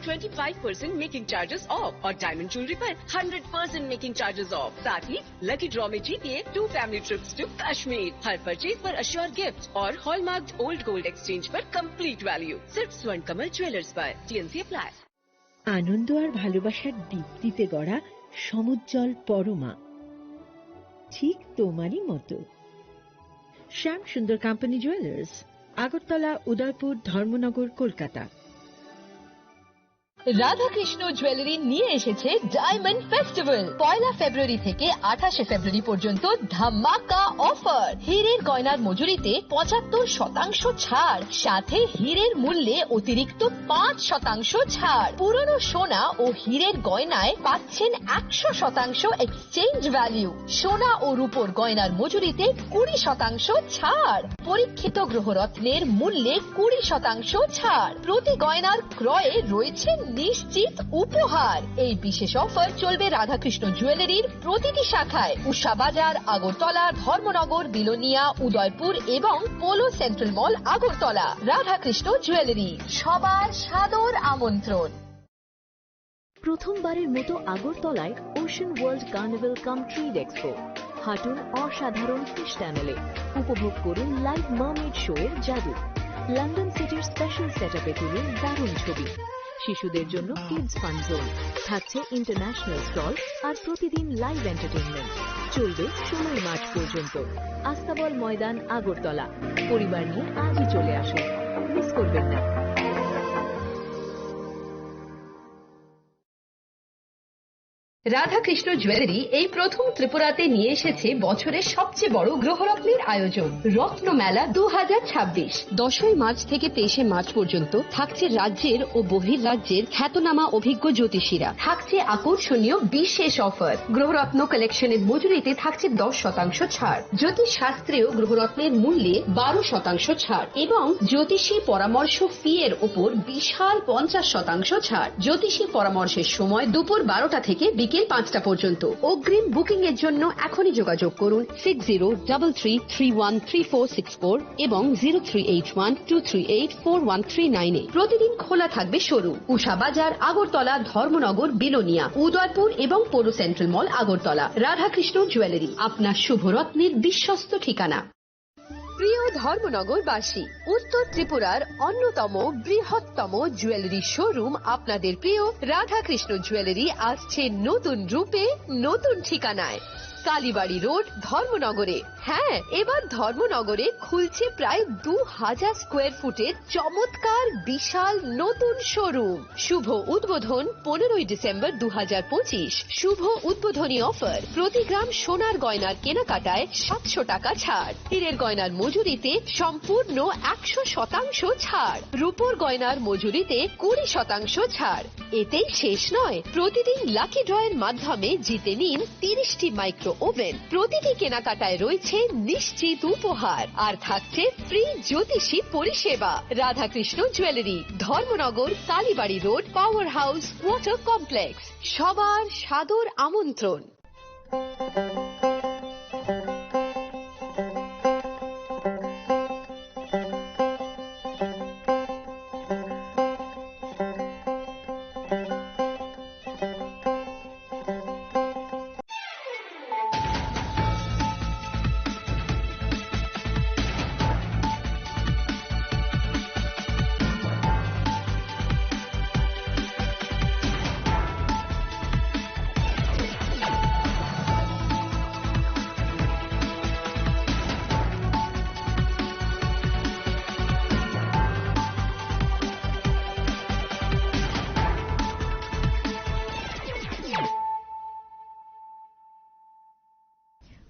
25% making charges off और diamond jewellery पर 100% making charges of. साथ ही लकी ड्रॉ में जीतिए 2 फैमिली ट्रिप्स टू कश्मीर। हर परचेज पर अश्योर गिफ्ट और हॉलमार्क ओल्ड गोल्ड एक्सचेंज पर कंप्लीट वैल्यू। सिर्फ स्वर्ण कमल ज्वेलर्स पर। TNC apply. আনন্দ আর ভালোবাসার দীপ্তিতে গড়া সমুজ্জ্বল পরমা, ঠিক তোমারই মতো। শ্যাম সুন্দর company jewellers, Agartala, Udaipur, Dharmanagar, Kolkata. Radhakrishna jewellery নিয়ে এসেছে ডায়মন্ড ফেস্টিভ্যাল। 1 ফেব্রুয়ারি থেকে 28 ফেব্রুয়ারি পর্যন্ত ধামাকা অফার। হীরের গয়নার মজুরিতে 75% ছাড়, সাথে হীরের মূল্যে অতিরিক্ত 5% ছাড়। পুরনো সোনা ও হীরের গয়নায় পাচ্ছেন 100% এক্সচেঞ্জ ভ্যালু। সোনা ও রূপোর গয়নার মজুরিতে 20% ছাড়। পরীক্ষিত গ্রহরত্নের মূল্যে 20% ছাড়। প্রতি গয়নার ক্রয়ে রয়েছে নিশ্চিত উপহার। এই বিশেষ অফার চলবে রাধাকৃষ্ণ জুয়েলারির প্রতিটি শাখায়, উষা বাজার, আগরতলা, ধর্মনগর, বিলোনিয়া, উদয়পুর এবং পোলো সেন্ট্রাল মল, আগরতলা। রাধাকৃষ্ণ জুয়েলারি, সবার সাদর আমন্ত্রণ। প্রথমবারের মতো আগরতলায় ocean world carnival cum trade expo. হাঁটুন অসাধারণ ফিশ টানেলে, উপভোগ করুন লাইভ মার্মেড শো এর জাদু। লন্ডন সিটির স্পেশাল সেটআপে তুলুন দারুণ ছবি। শিশুদের জন্য কিডস ফান জোন থাকছে, ইন্টারন্যাশনাল স্টল আর প্রতিদিন লাইভ এন্টারটেইনমেন্ট। চলবে 16 মার্চ পর্যন্ত। আস্তাবল ময়দান, আগরতলা। পরিবার নিয়ে আজই চলে আসুন, মিস করবেন না। রাধাকৃষ্ণ জুয়েলারি এই প্রথম ত্রিপুরাতে নিয়ে এসেছে বছরের সবচেয়ে বড় গ্রহরত্নের আয়োজন, রত্ন মেলা 2026। 10 মার্চ থেকে 23 মার্চ পর্যন্ত থাকছে রাজ্যের ও বহির্রাজ্যের খ্যাতনামা অভিজ্ঞ জ্যোতিষীরা। থাকছে আকর্ষণীয় বিশেষ অফার। গ্রহরত্ন কালেকশনের মজুরিতে থাকছে 10% ছাড়। জ্যোতিষ শাস্ত্রীয় গ্রহরত্নের মূল্যে 12% ছাড় এবং জ্যোতিষী পরামর্শ ফি এর উপর বিশাল 50% ছাড়। জ্যোতিষী পরামর্শের সময় দুপুর 12টা থেকে বিকেল 5টা পর্যন্ত। অগ্রিম বুকিং এর জন্য এখনই যোগাযোগ করুন 6033313464 এবং 038123841339 এ। প্রতিদিন খোলা থাকবে শোরুম। উষা বাজার, আগরতলা, ধর্মনগর, বিলোনিয়া, উদয়পুর এবং পোলো সেন্ট্রাল মল, আগরতলা। রাধাকৃষ্ণ জুয়েলারি, আপনার শুভরত্নের বিশ্বস্ত ঠিকানা। প্রিয় ধর্মনগরবাসী, উত্তর ত্রিপুরার অন্যতম বৃহত্তম জুয়েলারি শোরুম আপনাদের প্রিয় রাধাকৃষ্ণ জুয়েলারি আসছে নতুন রূপে, নতুন ঠিকানায়। কালীবাড়ি রোড, ধর্মনগরে। হ্যাঁ, এবার ধর্মনগরে খুলছে প্রায় 2000 স্কোয়ার ফুটের চমৎকার বিশাল নতুন শোরুম। শুভ উদ্বোধন 15 ডিসেম্বর 2025। শুভ উদ্বোধনী অফার, প্রতি গ্রাম সোনার গয়নার কেনাকাটায় 700 টাকা ছাড়। হীরের গয়নার মজুরিতে সম্পূর্ণ 100% ছাড়। রূপোর গয়নার মজুরিতে 20% ছাড়। এতেই শেষ নয়, প্রতিদিন লাকি ড্রয়ের মাধ্যমে জিতে নিন 30টি মাইক্রো ওভেন। প্রতিটি কেনাকাটায় রয়েছে নিশ্চিত উপহার আর থাকছে ফ্রি জ্যোতিষী পরিষেবা। Radhakrishna jewellery, Dharmanagar, Kalibari road, power house, water complex. সবার সাদর আমন্ত্রণ।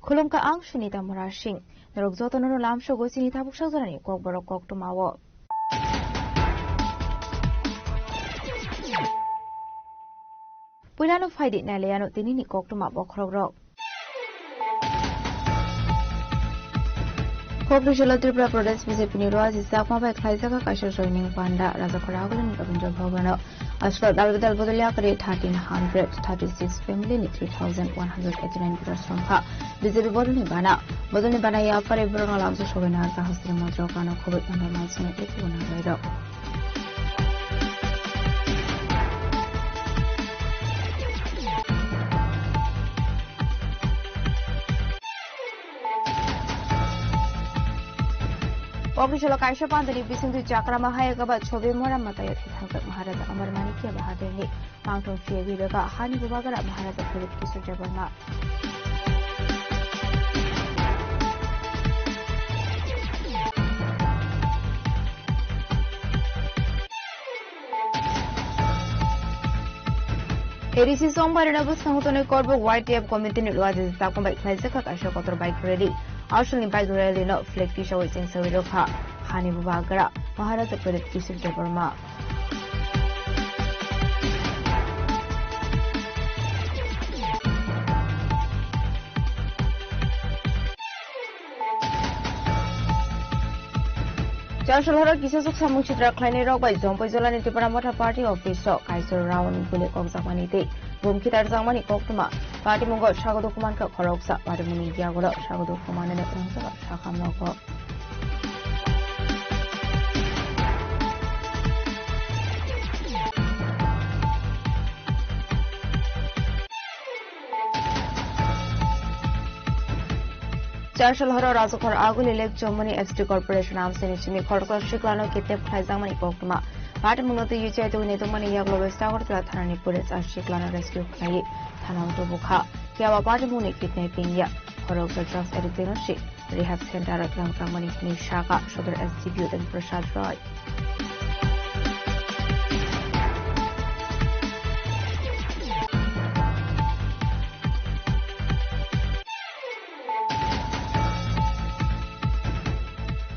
Khulumka ang shinita murashing, narugzoto no lamsho go sinita bukshagrani kokborok koktumawo. Pulano faidi naleano tinini koktuma bokrogrok. Koprishola Tripura Province BJP Nirwaz Isakma by Klaisaka Kasha joining Panda Razakoragan Governor Bhavana Ashford Albedal Bodalia 1336 family 3189 meters from her. BJP Boduni Bana Boduni Bana Yapare Bruno Lamso Shoganar Hostel Modrokano COVID under Malson at 81. Kogishalo kaisha pandani bisindu jakra mahaya gaba chobe mora mataya thangka Maharaja Amar Manikya Bahadani Mangtong Chie Vidaga Hani Bubagara Maharaja Philip Kisur Jabarma ADC সোমবার নবুজ সংগঠনের করব YTF committee নির্বাচন তাকম bike খাইজা কাশা কতর bike rally আসলে bike rally ন flag Tisha ওইচিং সবিরখা honey বুবাগরা Maharaja Pradip Kishore Debbarma Charshulhara kisasuk samung chitra khlaini rok bai jongpai jolani tipara motha party office so kaisor raun bule kokjakmani te bumkitar jangmani koktuma party mungo sagodo kuman ka khoroksa party muni giagoro sagodo kumanene rangsa sakhamoko Charshulhara Rajakhar Aguli Lake Germany FT Corporation Amseni Chimi Khorkor Shiklano Kitep Khaizamani Koktuma Party Munoto Yuchai to Netomani Yaglo Sagar Thanani Police as Shiklano Rescue Khai Thanauto Bukha Kiawa Party Muni Kidnapping Ya Khoroksa Drugs Editorship Rehab Center at Langkamani Nishaka Shodar SDB and Prasad Roy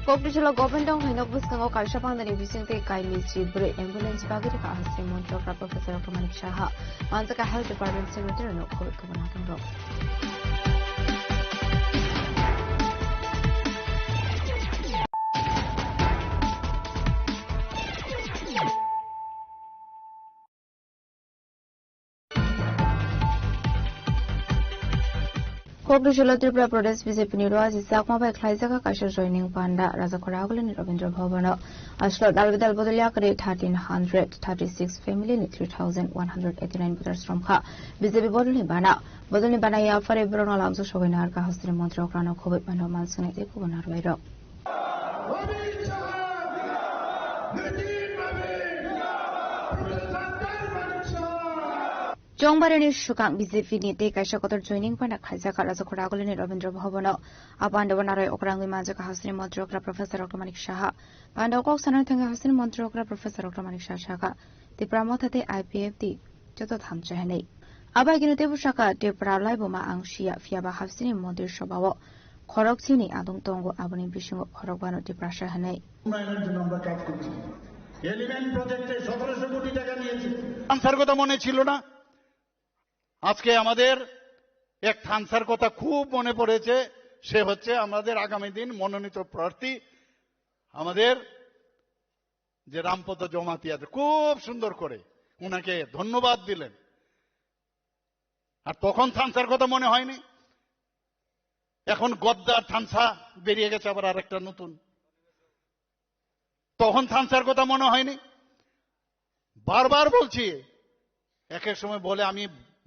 Kokdishalo Gopendong Hinobus Kango Kaishapandani Vicente Kaili Chibre Ambulance Bagari Kahasi Montroka Professor Kamanik Shaha Manzaka Health Department Secretary no COVID Kamanatang Kokdishalo Tripura Pradesh BJP Nirwazi Sakma by Klaisaka Kasha joining Panda Razakoragulan Ravindra Bhavana Ashlo Dalvidal Bodoliakari 1336 family 3189 voters from Kha BJP Bodoli Bana Yafare Bruno Lamso Shoginar Kahastri Montro Krano COVID Mano Mansune Puganar Vairo Jongbarani Shukang BJP Nite Kaisha Kotor joining Panda Kaisaka Razakoragulan Ravindra Bhavana Abandavanarai Okrangi Majaka Hasri Montrokra Professor Okamanik Shaha Pandokok Sanatanga Hasri Montrokra Professor Okamanik Shashaka the Pramotate IPFT Joto Hamchahane Abaginute Bushaka de Pralaiboma Angshia Fiaba Hasri Mondir Shabawo Koroksini Adung Tongo Aboni Bishingo Korogano de Prashahane element প্রজেক্টে 1700 কোটি টাকা নিয়েছে থানসার কথা মনে ছিল না আজকে আমাদের এক থানসার কথা খুব মনে পড়েছে সে হচ্ছে আমাদের আগামী দিন মনোনীত প্রার্থী আমাদের যে রামপদ জমাতিয়া খুব সুন্দর করে উনাকে ধন্যবাদ দিলেন আর তখন থানসার কথা মনে হয়নি এখন গদ্দার থানসা বেরিয়ে গেছে আবার আরেকটা নতুন তখন থানসার কথা মনে হয়নি বারবার বলছি এক এক সময় বলে আমি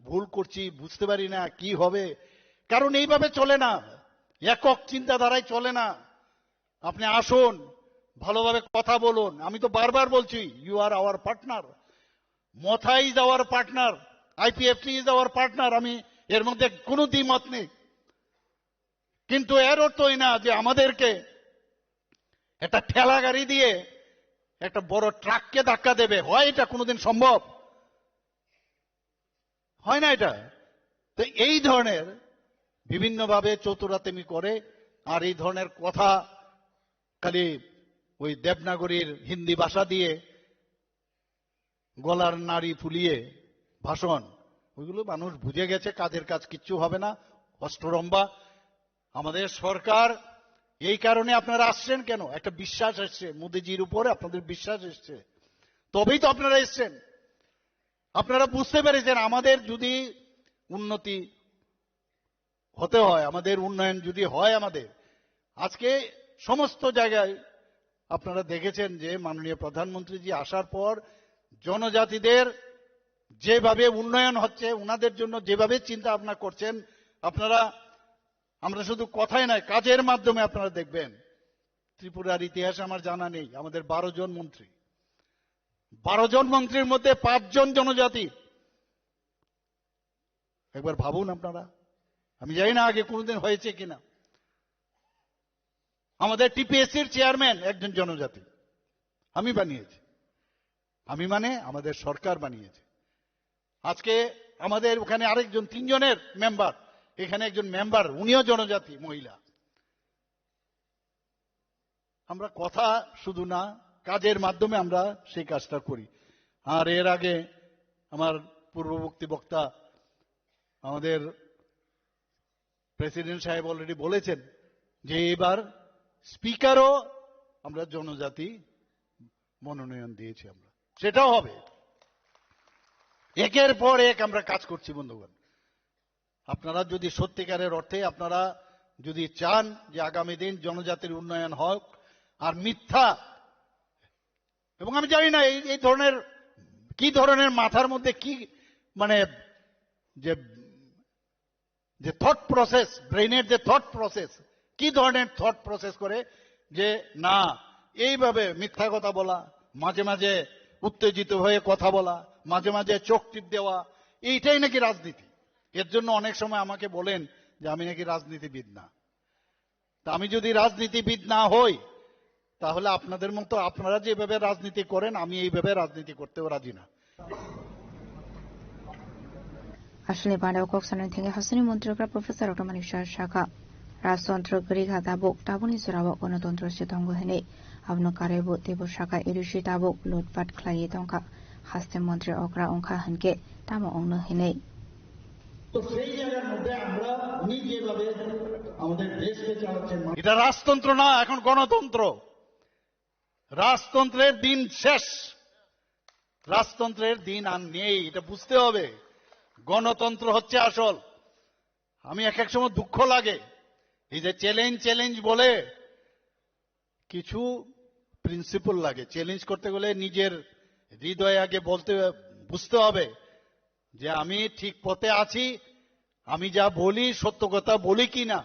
ভুল করছি বুঝতে পারি না কি হবে কারণ এইভাবে চলে না একক চিন্তাধারায় চলে না আপনি আসুন ভালোভাবে কথা বলুন আমি তো বারবার বলছি you are our partner Motha is our partner IPFT is our partner আমি এর মধ্যে কোনো দ্বিমত নেই কিন্তু এর অর্থই না যে আমাদেরকে একটা ঠেলা গাড়ি দিয়ে একটা বড় ট্রাককে ধাক্কা দেবে হয় এটা কোনোদিন সম্ভব হয় না এটা তো এই ধরনের বিভিন্নভাবে চতুরাতেমি করে আর এই ধরনের কথা খালি ওই দেবনাগরীর হিন্দি ভাষা দিয়ে গলার নাড়ি ফুলিয়ে ভাষণ ওইগুলো মানুষ বুঝে গেছে কাজের কাজ কিচ্ছু হবে না অষ্টরম্বা আমাদের সরকার এই কারণে আপনারা আসছেন কেন একটা বিশ্বাস এসছে মোদিজির উপরে আপনাদের বিশ্বাস এসছে তবেই তো আপনারা এসছেন আপনারা বুঝতে পেরেছেন আমাদের যদি উন্নতি হতে হয় আমাদের উন্নয়ন যদি হয় আমাদের আজকে সমস্ত জায়গায় আপনারা দেখেছেন যে মাননীয় প্রধানমন্ত্রীজি আসার পর জনজাতিদের যেভাবে উন্নয়ন হচ্ছে ওনাদের জন্য যেভাবে চিন্তা ভাবনা করছেন আপনারা আমরা শুধু কথাই নয় কাজের মাধ্যমে আপনারা দেখবেন ত্রিপুরার ইতিহাস আমার জানা নেই। আমাদের 12 জন মন্ত্রী, 12 জন মন্ত্রীর মধ্যে 5 জন জনজাতি। একবার ভাবুন আপনারা, আমি জানি না আগে কোনোদিন হয়েছে কিনা। আমাদের টিপিএসসির চেয়ারম্যান একজন জনজাতি, আমি বানিয়েছি। আমি মানে আমাদের সরকার বানিয়েছে। আজকে আমাদের ওখানে আরেকজন, 3 জনের মেম্বার, এখানে একজন মেম্বার, উনিও জনজাতি মহিলা। আমরা কথা শুধু না, কাজের মাধ্যমে আমরা সেই কাজটা করি। আর এর আগে আমার পূর্ববর্তী বক্তা আমাদের প্রেসিডেন্ট সাহেব অলরেডি বলেছেন যে এবার স্পিকারও আমরা জনজাতি মনোনয়ন দিয়েছি। আমরা সেটাও হবে। একের পর এক আমরা কাজ করছি বন্ধুগণ। আপনারা যদি সত্যিকারের অর্থে আপনারা যদি চান যে আগামী দিন জনজাতির উন্নয়ন হোক, আর মিথ্যা, এবং আমি জানি না এই ধরনের কি ধরনের মাথার মধ্যে কি মানে যে থট প্রসেস, ব্রেইনের যে থট প্রসেস, কি ধরনের থট প্রসেস করে যে না এইভাবে মিথ্যা কথা বলা, মাঝে মাঝে উত্তেজিত হয়ে কথা বলা, মাঝে মাঝে চোখ টিপ দেওয়া, এইটাই নাকি রাজনীতি। এর জন্য অনেক সময় আমাকে বলেন যে আমি নাকি রাজনীতিবিদ না। তা আমি যদি রাজনীতিবিদ না হই তাহলে আপনাদের মতো আপনারা যেভাবে রাজনীতি করেন আমি এইভাবে রাজনীতি করতেও রাজি না। আসলে বান্ডাও কক্সনন থেকে হাসনি মন্ত্রীরা প্রফেসর ডক্টর মানিক শাখা রাজতন্ত্র গরিঘা দাবক টাবনি জোরাবক গণতন্ত্র সিদ্ধঙ্গ হেনে আবনো কারেবো দেব শাখা এরুশি দাবক লুটপাট খ্লাইয়ে দঙ্কা হাস্তে মন্ত্রী অগ্রা অংখা হানকে তামো অংন হেনে। তো সেই জায়গার মধ্যে আমরা উনি যেভাবে আমাদের দেশকে চালাচ্ছেন, এটা রাজতন্ত্র না, এখন গণতন্ত্র। রাজতন্ত্রের দিন শেষ, রাজতন্ত্রের দিন আর নেই, এটা বুঝতে হবে। গণতন্ত্র হচ্ছে আসল। আমি এক এক সময় দুঃখ লাগে এই যে চ্যালেঞ্জ বলে কিছু প্রিন্সিপল লাগে। চ্যালেঞ্জ করতে গেলে নিজের হৃদয়ে আগে বুঝতে হবে যে আমি ঠিক পথে আছি, আমি যা বলি সত্য কথা বলি কিনা।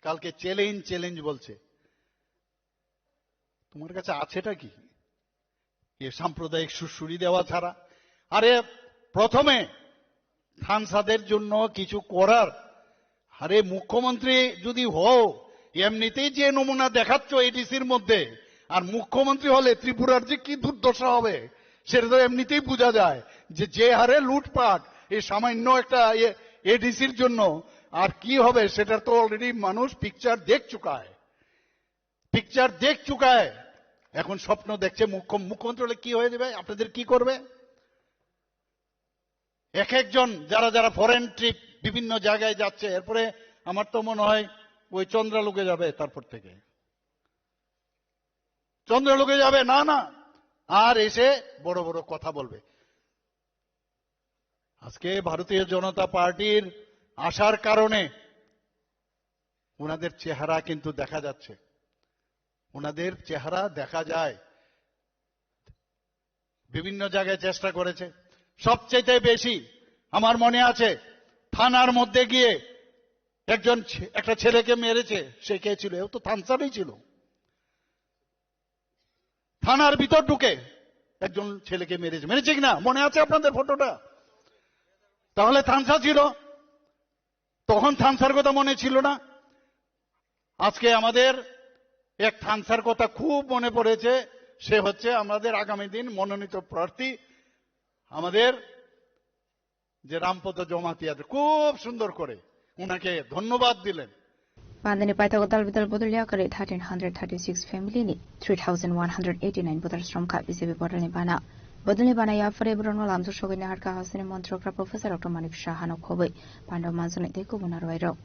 কালকে চ্যালেঞ্জ বলছে, তোমার কাছে আছেটা কি? এ সাম্প্রদায়িক সুরসুরি দেওয়া ছাড়া। আরে প্রথমে সাংসদের জন্য কিছু করার, আরে মুখ্যমন্ত্রী যদি হও, এমনিতেই যে নমুনা দেখাচ্ছ এডিসির মধ্যে, আর মুখ্যমন্ত্রী হলে ত্রিপুরার যে কি দুর্দশা হবে সেটা তো এমনিতেই বোঝা যায়। যে হারে লুটপাট এই সামান্য একটা এডিসির জন্য আর কি হবে সেটা তো অলরেডি মানুষ পিকচার দেখ চুকায়। এখন স্বপ্ন দেখছে মুখ্যমন্ত্রী হলে কি হয়ে যাবে, আপনাদের কি করবে। এক একজন যারা ফরেন ট্রিপ বিভিন্ন জায়গায় যাচ্ছে, এরপরে আমার তো মনে হয় ওই চন্দ্রালোকে যাবে, তারপর থেকে চন্দ্রালোকে যাবে না আর এসে বড় বড় কথা বলবে। আজকে ভারতীয় জনতা পার্টির আসার কারণে ওনাদের চেহারা কিন্তু দেখা যাচ্ছে, ওনাদের চেহারা দেখা যায়। বিভিন্ন জায়গায় চেষ্টা করেছে। সবচেয়ে বেশি আমার মনে আছে থানার মধ্যে গিয়ে একটা ছেলেকে মেরেছে। সে কে ছিল? ও তো থানসারই ছিল। থানার ভিতর ঢুকে একজন ছেলেকে মেরেছে কিনা মনে আছে আপনাদের ফটোটা? তাহলে থানসা ছিল, তখন থানসার কথা মনে ছিল না। আজকে আমাদের এক থানসার কথা খুব মনে পড়েছে। সে হচ্ছে আমাদের আগামী দিন মনোনীত প্রার্থী আমাদের যে রামপদ জমাতিয়া, খুব সুন্দর করে উনাকে ধন্যবাদ দিলেন। Pandani Paithago Dalbidal Bodoliakare 1336 family ni 3189 voters from BJP Bodolni Bana. Bodolni Bana Yafare Bruno Lamso Shogini Harka Hasini Montrokra Professor Dr. Manik Shahano Khobe Pando Manzoni Deku Bunarwairo.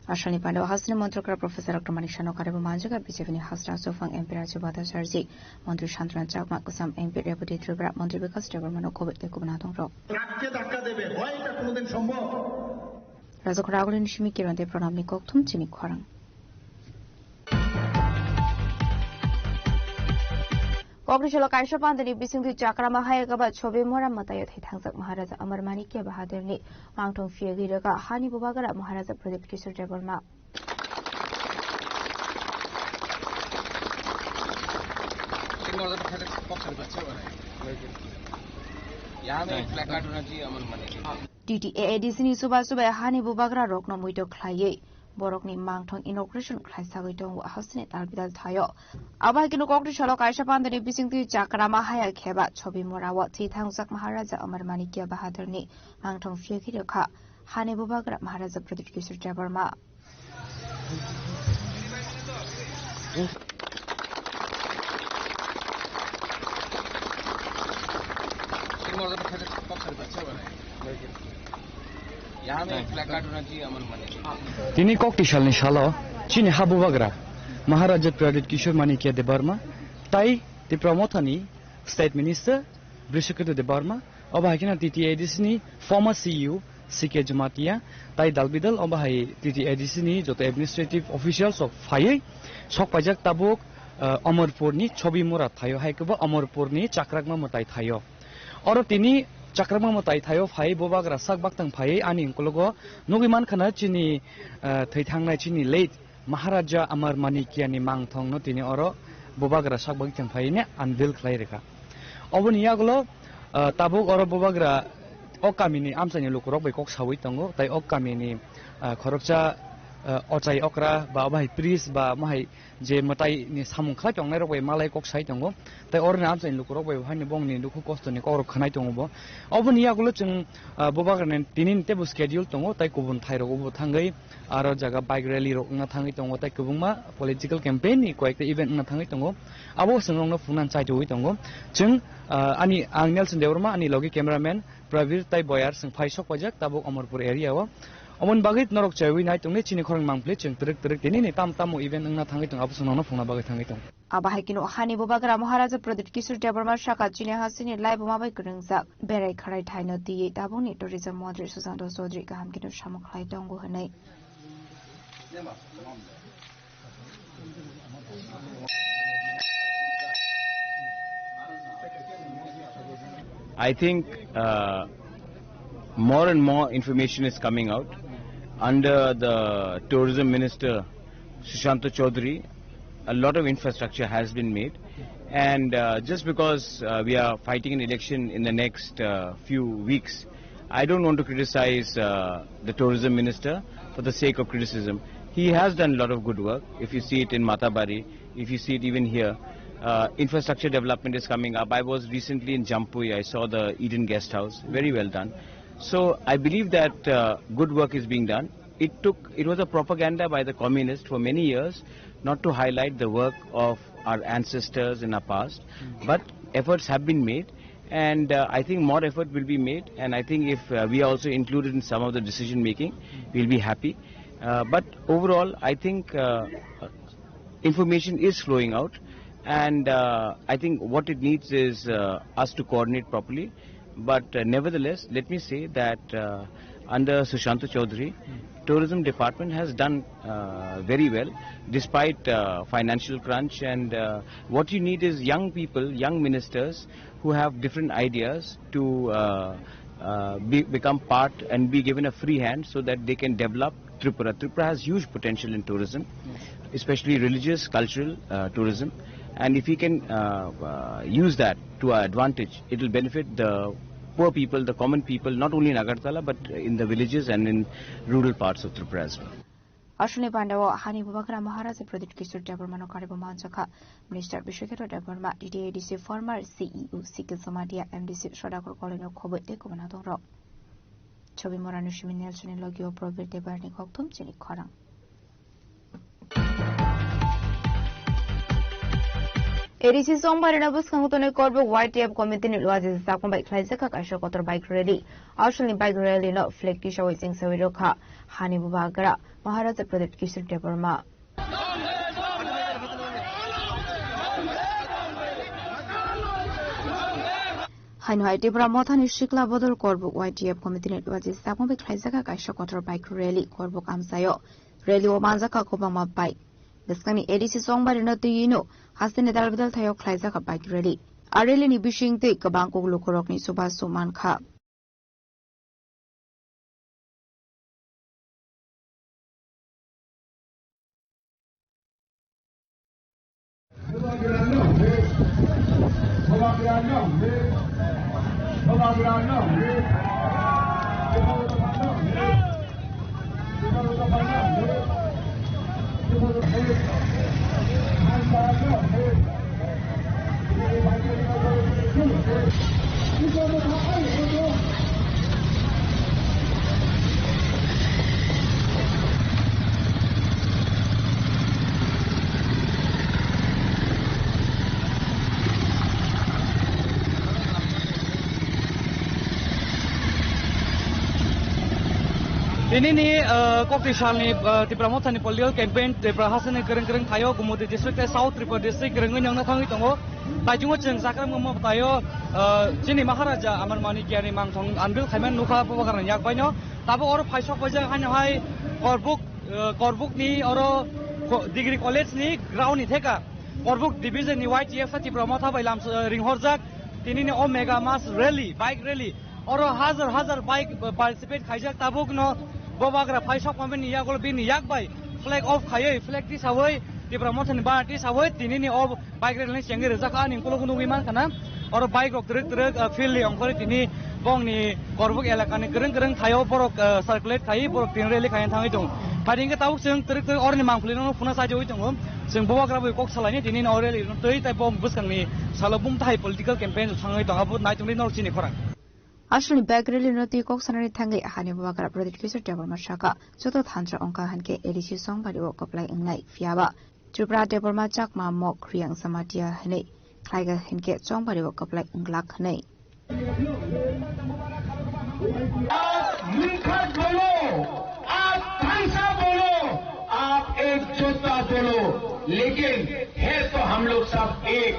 Ashani Pando Hasini Montrokra Professor Dr. Manik Shahano Karebu Manjaga BJP ni Hasra Sofang MP Rajubata Sarji Montri Shantran Chakma Kusam MP Deputy Tribra Montri Vikas Devarmano Khobe Deku Bunatongro. Razok Ragulin Shimi Kirante Pranamni Koktum Chini Kwarang. Kogrishala Kaisha Pandani Bising Chakrama Hayagaba Chobi Mora Mataya Thangsak Maharaja Amar Manikia Bahadirni Mangtong Fiagiraga Hani Bubagara Maharaja Project Kisur Jabarma. DTA Disney Suba Suba Hani Bubagra Rokno Muito Klaye. Borokni Mangtong inauguration Klaisagitong Hosnet Albidal Tayo. Abakino Kogrishala Kaisha Pandani Bising Chakrama Hayakeba Chobi Morawa Thangsak Maharaja Amar Manikia Bahadirni Mangtong Fiagiraga Hani Bubagra Maharaja Project Kisur Jabarma. Tini Koktishal Nishalo, Chini Habuvagra, Maharaja Project Kishore Manikia de Burma, Tai, the Promotani, State Minister, Brishukatu de Burma, Obahakina TTA Disney, former CEO, Sike Jamatia, Tai Dalbidal, Obahai, TTA Disney, Jota administrative officials of Faye, Sokpajak Tabuk, Amarpurni, Chobi Mura Tayo Haikuba, Amarpurni, Chakragma Mutai Tayo. Or Tini Chakrama Mutai Tayo, Hai Bobagra, Sakbaktang Paye, Ani Kologo, Nogiman Kanachini, Taitanga Chini late, Maharaja Amar Manikiani Mangtong, Notini Oro, Bobagra Sakbaktang Paye, and Bill Clarika. Oven Yagolo, Tabuk or Bobagra, Okamini, Amsani Lukurok by Cox Hawitango, Tai Okamini, Korokcha. Ochai okra ba bai priest ba mai je matai ni samung kha chong nai ro malai kok sai tongo tai orna am chain lukro bai hani bong ni duku kosto ni kor khanai tongo bo obon ya gulo chung boba garnen tinin te bu schedule tongo tai kubun thai ro bo thangai aro jaga bike rally ro nga thangai tongo tai kubungma political campaign ni ko ekta event nga thangai tongo abo sungong no funan chai joi tongo chung ani angnel sendeurma ani logi cameraman Pravir tai boyar sung phai sok pajak tabuk Amarpur area wa Amon bagit norok chawi nai tongne chini khorang mangple chung trek tini ni tam event nga thangai tong abu sunong no phungna bagai thangai tong Abahikino Hani Bubagra Maharaja Project Kisur Jabarma Shaka Chini Hasini Live Mabai Kurungza Berai Kharai Thaino Di Tabuni Tourism Modri Susanto Sodri Gahamkino Shamuklai Tongo Hanai I think more and more information is coming out. Under the Tourism Minister Sushanta Chaudhary, a lot of infrastructure has been made, and just because we are fighting an election in the next few weeks, I don't want to criticize the Tourism Minister for the sake of criticism. He has done a lot of good work. If you see it in Matabari, if you see it even here, infrastructure development is coming up. I was recently in Jampui. I saw the Eden Guest House. Very well done. So I believe that good work is being done. It was a propaganda by the communists for many years not to highlight the work of our ancestors in our past, but efforts have been made, and I think more effort will be made, and I think if we are also included in some of the decision making, we'll be happy. But overall, I think information is flowing out, and I think what it needs is us to coordinate properly. But nevertheless, let me say that under Sushanta Chaudhary, Tourism Department has done very well despite financial crunch, and what you need is young people, young ministers who have different ideas to become part and be given a free hand so that they can develop Tripura. Tripura has huge potential in tourism, especially religious, cultural tourism. And if we can use that to our advantage, it will benefit the poor people, the common people, not only in Agartala, but in the villages and in rural parts of Tripura as well. Ashwini Pandawa, Hani Bubakra Maharaja Project Kisur Jabarmano Karibu Manchaka, Minister Bishokero Jabarma, DDADC former CEO, Sikil Samadia, MDC Shodakor Kolino Kobote Kumanadoro. Chobi Morano Shiminel Sunilogio Probate Barney Koktum Chili Korang. ADC Sombar and Abus Kangutone Corbo White Tape Committee was in Sakon by Klaisaka Kashokotor Bike Rally. Actually, bike rally not flag Kisha waiting Saviroka, Hani Bubagra, Maharaja Project Kisur Deborma. Hanwai Debra Motani Shikla Bodor Corbo White Tape Committee was in Sakon by Klaisaka Kashokotor Bike Rally, Corbo Amsayo, Rally Omanzaka Kobama Bike. This coming ADC Sombar and not the has the Nedal Tayo Klaisaka Bike Rally. Arelini bishing te kabang kog lukorok ni subas suman kha. Ini ni koktisal ni di promotan ni political campaign di prahasan ni kereng-kereng tayo gumudi district South Tripura district kereng yang nak tangi tunggu. Tajungo ceng sakram ngomong tayo sini Maharaja Aman Mani kiani mang thong anbil kaiman nuka pupakaran yak banyo. Tapi orang paisok baca hanya hai korbuk ni orang degree college ni ground ni theka. Korbuk division ni YTF di promota bailam ring horzak. Tini ni Omega Mass Rally bike rally. Orang hazar bike participate kajak tabuk no. Bawagra paisok mamen yak gol bin yak bay flag off khaye flag ti sawai di promotion ba ti sawai tini ni ob bike rally ni sengir jaka ni kulo kuno wiman kana or bike rok trek field li ongkore tini bong ni korbuk elaka ni gereng thayo borok circulate khai borok tin rally khai thangai dong pading ke tabuk seng trek or ni mangpuli no phuna sa joi dong seng bawagra bai kok salani tini no rally no tei tai bom buskang ni salobum thai political campaign thangai dong abu nai tungri nor chini khorang Ashuni bagreli noti kok sanari thangai ahani bawagra project kisur tebor mashaka joto thantra ongka hanke edisi song bari wo koplai ingnai fiaba Tripura tebor ma chakma mok kriang samatia hanei klaiga hinke song bari wo koplai inglak hanei मुनखट बोलो आप थांसा बोलो आप एकजुटता बोलो लेकिन है तो हम लोग सब एक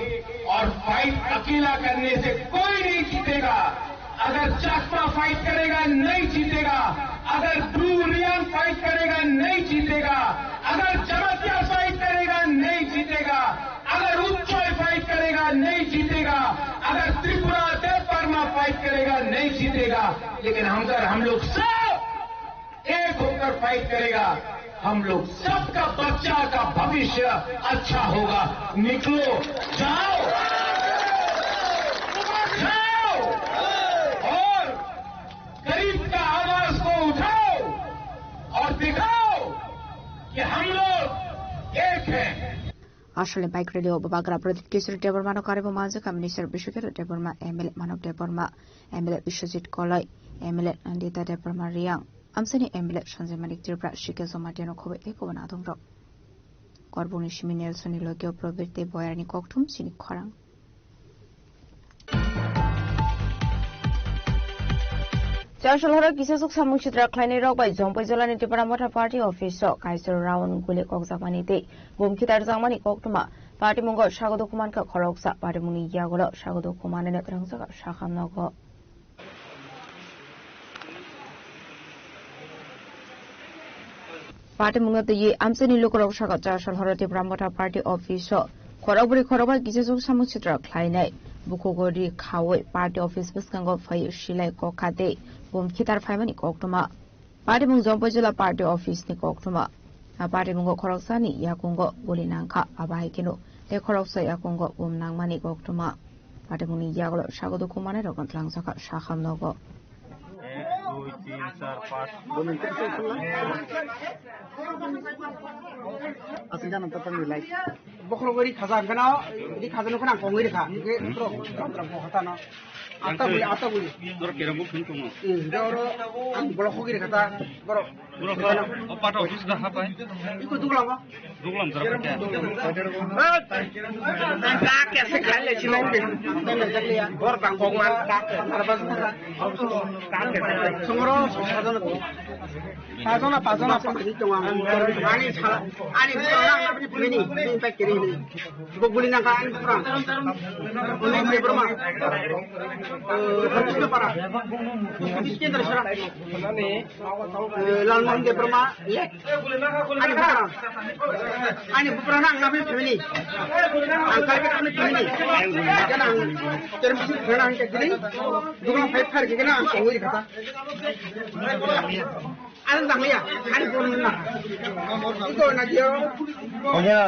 और फाइट अकेला करने से कोई नहीं जीतेगा अगर चाकमा फाइट करेगा नहीं जीतेगा अगर ब्लू रियांग फाइट करेगा नहीं जीतेगा अगर जमतिया फाइट करेगा नहीं जीतेगा अगर उच्चोय फाइट करेगा नहीं जीतेगा अगर त्रिपुरा देवपर्मा फाइट करेगा नहीं जीतेगा लेकिन हम लोग सब एक होकर फाइट करेगा हम लोग सबका बच्चा का भविष्य अच्छा होगा निकलो जाओ और गरीब का आवाज को उठाओ और दिखाओ कि हम लोग एक हैं Ashole bike radio babagra project kisur tebor mano karibo manju communist bishukero tebor ma ML manok tebor ma ML Bishojit Kolai ML Nandita tebor ma Riang amsani ML Sanjay Manik Tripura shike somatiano khobe eko bana dongro korboni shiminel soni logyo probirte boyarni koktum sini khorang Chashulhara kisesuk samung chitra khlaini rok bai jompai jolani Tripura Motha Party office so kaisor raun gule kokjakmani te bumkitar jangmani koktuma party mungo sagodo kuman ka khoroksa party muni yagolo sagodo kumane ne trangsa sakhamnogo party mungo te ye amsani lokorok saga Chashulhara Tripura Motha Party office so khorobri khoroba kisesuk samung chitra khlainai Bukogori Kawe Party Office Buskango Fai Shilai Kokate Bum Kitar Faimani Koktuma Party Mung Zompojula Party Office ni Koktuma A Party Mungo Koroksani Yakungo Bulinanka Abaikino Le Koroksa Yakungo Bum Nangmani Koktuma Party Muni Yagolo Shagodo Kumane Rogan Langsaka Shaham Nogo Asingan untuk pemilai. Bokro beri khazan kena, di khazan kena kongiri kah? Ini pro, kontra kota no. Ata buli. Dor kira bukan cuma. Dor, boleh kongiri kata, bro. Apa tu office dah apa? Ikut dulang apa? Dulang terapa kaya? Tak kaya sekali sih nanti. Nanti jadi ya. Bor bangkong man, tak terapa. Sungro khazan tu. Pasona apa itu ani salah ani orang apa ini pakai ini boguli nak ani kurang ini berapa itu para ini terserah lalu mungkin berapa lek ani kurang ani pernah ngapain ini angkat kami ini jangan terus pernah angkat ini dua paper kita nak kongsi kata Alam tak lihat, ada pun nak. Itu nak dia. Konya,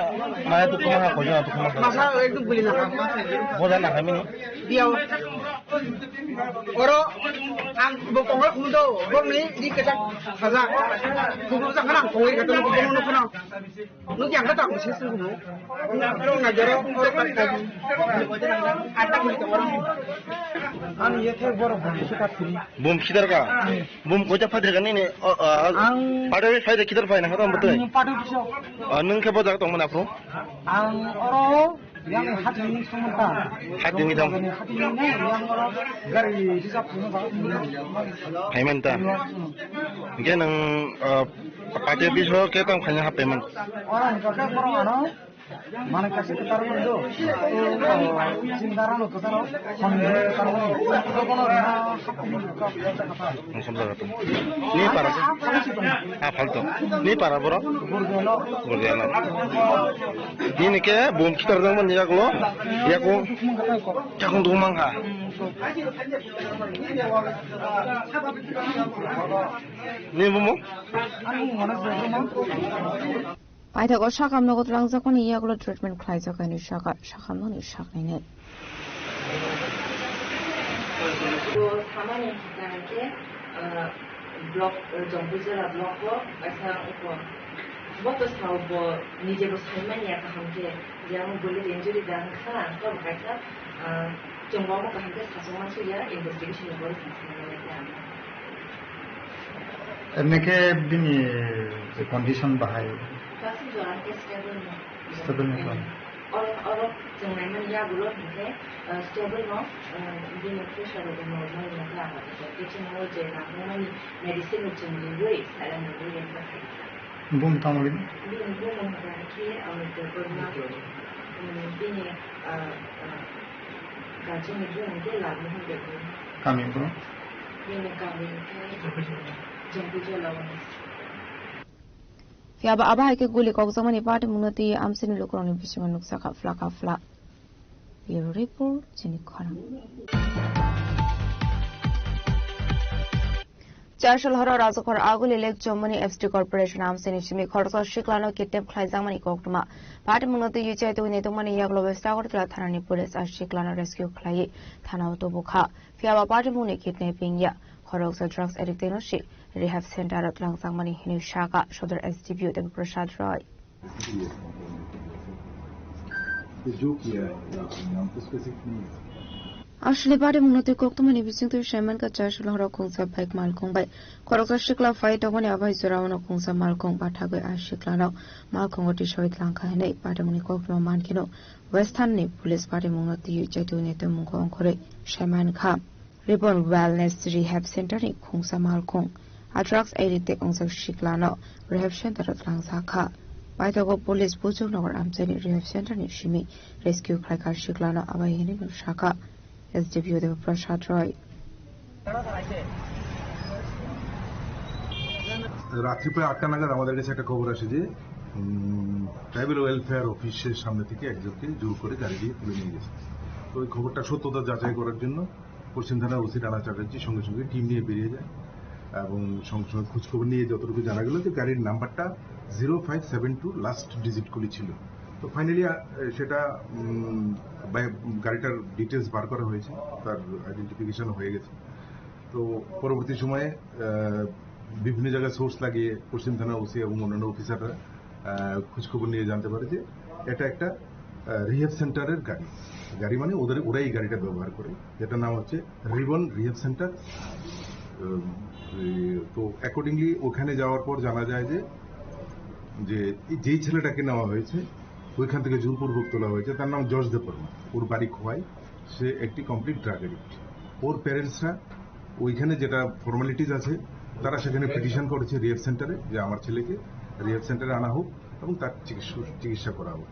mana tu kemana? Konya tu kemana? Masa itu beli nak. Bosan nak kami ni. Dia. Orang, ang bukong orang muda, bukong ni di kejar khazan. Bukong tak kenal, kongsi kata bukong nak kenal. Nuk yang kata aku sih sungguh. Orang nak jero, orang tak lagi. Ada beli tu orang. Ani ye tu baru beli sekat beli. Bom kitar ka? Bom koca fadir kan ini? Pada faida kitar faida kata betul. Padu bisa. Nung ke bodak tong mana pro? Ang orang yang hati ini sementara. Hati ini dong. Hati ini yang orang gari hisap semua bagus. Payment ta. Mungkin nang pakai bisu kita hanya payment. Orang kerja orang mana kasih ketaruh itu, cintaran itu ketaruh, honor ketaruh, itu kalau Sampai kata. Ni para. Falto. Ni para bro. Burgelo. Ni ke bom kitar dong man ya ko. Ya ko. Cakung dumang ha. Ni bomo. Paithago shakam nogot rangjakon iyaglo treatment khlaijak ani shakam no ni shakne तो सामान्य किसान के block जंबुजरा block को ऐसा ऊपर बहुत साल वो निजे को सामान्य का हम के जहाँ बोले इंजरी दान खाना तो कैसा जंगल में कहीं के सासुमान से या इन्वेस्टिगेशन में बोले सासुमान में क्या इनके बिनी कंडीशन बाहर काफी जोरान के स्टेबल में और जंगल में या बोलो है स्टेबल नो बिनी प्रेशर और नॉर्मल में क्या है तो किचन में जो ना हमें मेडिसिन में चंगी हुई सारा में हुई है बूम तामली बिनी बूम में कि और तो कोरोना बिनी काजू में जो उनके लाभ में देखो कमी ब्रो बिनी कमी जंबू जो Lavani Fiaba abahay ke guli kog zamani party munati amsini lokroni bisima nuksa ka fla. Bureau report jini khara. Charshal hara razakor aguli lek Germany FT Corporation amsini shimi khorsa shiklano kitep khlai zamani koktuma party munati yuchai to ne tomani yaglo westa kortla thanani police as shiklano rescue khlai thana to bukha fiaba party muni kidnapping ya khoroksa drugs addict no shi Rehab Center at Langsangmani Hinu Shaka, Shodar SDB and Prashad Roy. Ashli Badi Munotu Koktumani visiting to Shaman Kachash Lora Kungsa Pike Malkong by Koroka Shikla fight of one Avaizurano Kungsa Malkong Batago Ashiklano, Malkong Otishoit Lanka and 8 Patamuni Kokno Mankino, West Hanni Police Party Munoti Jetu Netum Kore, Shaman Ka, Ribbon Wellness Rehab Center in Kungsa Malkong. A drugs aided the Ongsa Shiklano, Rehab Center at Langsaka. By the go police Bujum or Amseni Rehab Center in Shimi, rescue Kraka Shiklano Avayini Shaka, as debut of Prashad Roy. রাত্রি প্রায় 8টা নাগাদ আমাদের কাছে একটা খবর আসে যে tribal welfare অফিসের সামনে থেকে একজনকে জোর করে গাড়ি দিয়ে তুলে নিয়ে গেছে। তো ওই খবরটা সত্যতা যাচাই করার জন্য পশ্চিম থানার ওসি রানা চ্যাটার্জি সঙ্গে সঙ্গে টিম নিয়ে বেরিয়ে যায় এবং সঙ্গে সঙ্গে খোঁজখবর নিয়ে যতটুকু জানা গেল যে গাড়ির নাম্বারটা 0572 লাস্ট ডিজিটগুলি ছিল। তো ফাইনালি সেটা গাড়িটার ডিটেলস বার করা হয়েছে, তার আইডেন্টিফিকেশন হয়ে গেছে। তো পরবর্তী সময়ে বিভিন্ন জায়গায় সোর্স লাগিয়ে পশ্চিম থানা ওসি এবং অন্যান্য অফিসাররা খোঁজখবর নিয়ে জানতে পারে যে এটা একটা রিহেব সেন্টারের গাড়ি মানে ওরাই এই গাড়িটা ব্যবহার করে, যেটার নাম হচ্ছে রিবন রিহেব সেন্টার। তো অ্যাকর্ডিংলি ওখানে যাওয়ার পর জানা যায় যে যেই ছেলেটাকে নেওয়া হয়েছে ওইখান থেকে জোরপূর্বক তোলা হয়েছে, তার নাম জর্জ দেববর্মা, ওর বাড়ি খোয়াই, সে একটি কমপ্লিট ড্রাগ এডিক্ট। ওর প্যারেন্টসরা ওইখানে যেটা ফর্মালিটিস আছে তারা সেখানে পিটিশন করেছে রিহ্যাব সেন্টারে যে আমার ছেলেকে রিহ্যাব সেন্টারে আনা হোক এবং তার চিকিৎসা করা হোক।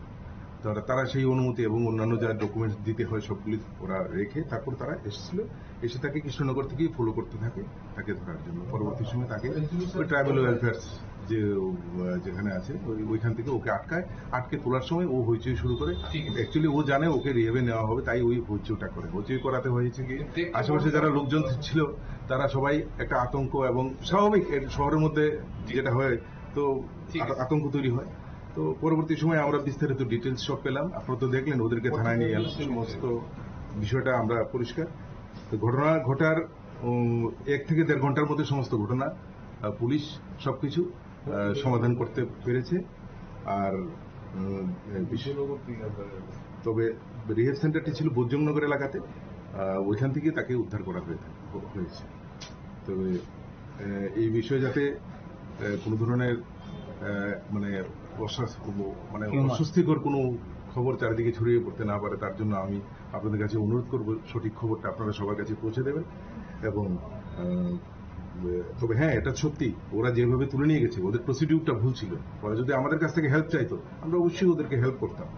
তারা সেই অনুমতি এবং অন্যান্য যা ডকুমেন্টস দিতে হয় সবগুলি ওরা রেখে তারপর তারা এসেছিল, এসে তাকে কৃষ্ণনগর থেকেই ফলো করতে থাকে তাকে ধরার জন্য। পরবর্তী সময় তাকে ওই ট্রাইবাল ওয়েলফেয়ার যে যেখানে আছে ওইখান থেকে ওকে আটকে তোলার সময় ও হইচই শুরু করে। অ্যাকচুয়ালি ও জানে ওকে রিহ্যাবে নেওয়া হবে, তাই ওই হইচইটা করে। হইচই করাতে হয়েছে কি আশেপাশে যারা লোকজন ছিল তারা সবাই একটা আতঙ্ক এবং স্বাভাবিক শহরের মধ্যে যেটা হয় তো আতঙ্ক তৈরি হয়। তো পরবর্তী সময় আমরা বিস্তারিত ডিটেলস সব পেলাম। আপনারা তো দেখলেন ওদেরকে থানায় নিয়ে গেলাম, সমস্ত বিষয়টা আমরা পরিষ্কার। তো ঘটনা ঘটার 1 থেকে 1.5 ঘন্টার মধ্যে সমস্ত ঘটনা পুলিশ সবকিছু সমাধান করতে পেরেছে। আর তবে রিহ্যাব সেন্টারটি ছিল বোজ্জংনগর এলাকাতে, ওইখান থেকে তাকে উদ্ধার করা হয়েছে। তবে এই বিষয়ে যাতে কোনো ধরনের মানে অস্বস্তিকর কোনো খবর চারিদিকে ছড়িয়ে পড়তে না পারে তার জন্য আমি আপনাদের কাছে অনুরোধ করব সঠিক খবরটা আপনারা সবার কাছে পৌঁছে দেবেন। এবং তবে হ্যাঁ, এটা সত্যি ওরা যেভাবে তুলে নিয়ে গেছে ওদের প্রসিডিউরটা ভুল ছিল। ওরা যদি আমাদের কাছ থেকে হেল্প চাইতো আমরা অবশ্যই ওদেরকে হেল্প করতাম,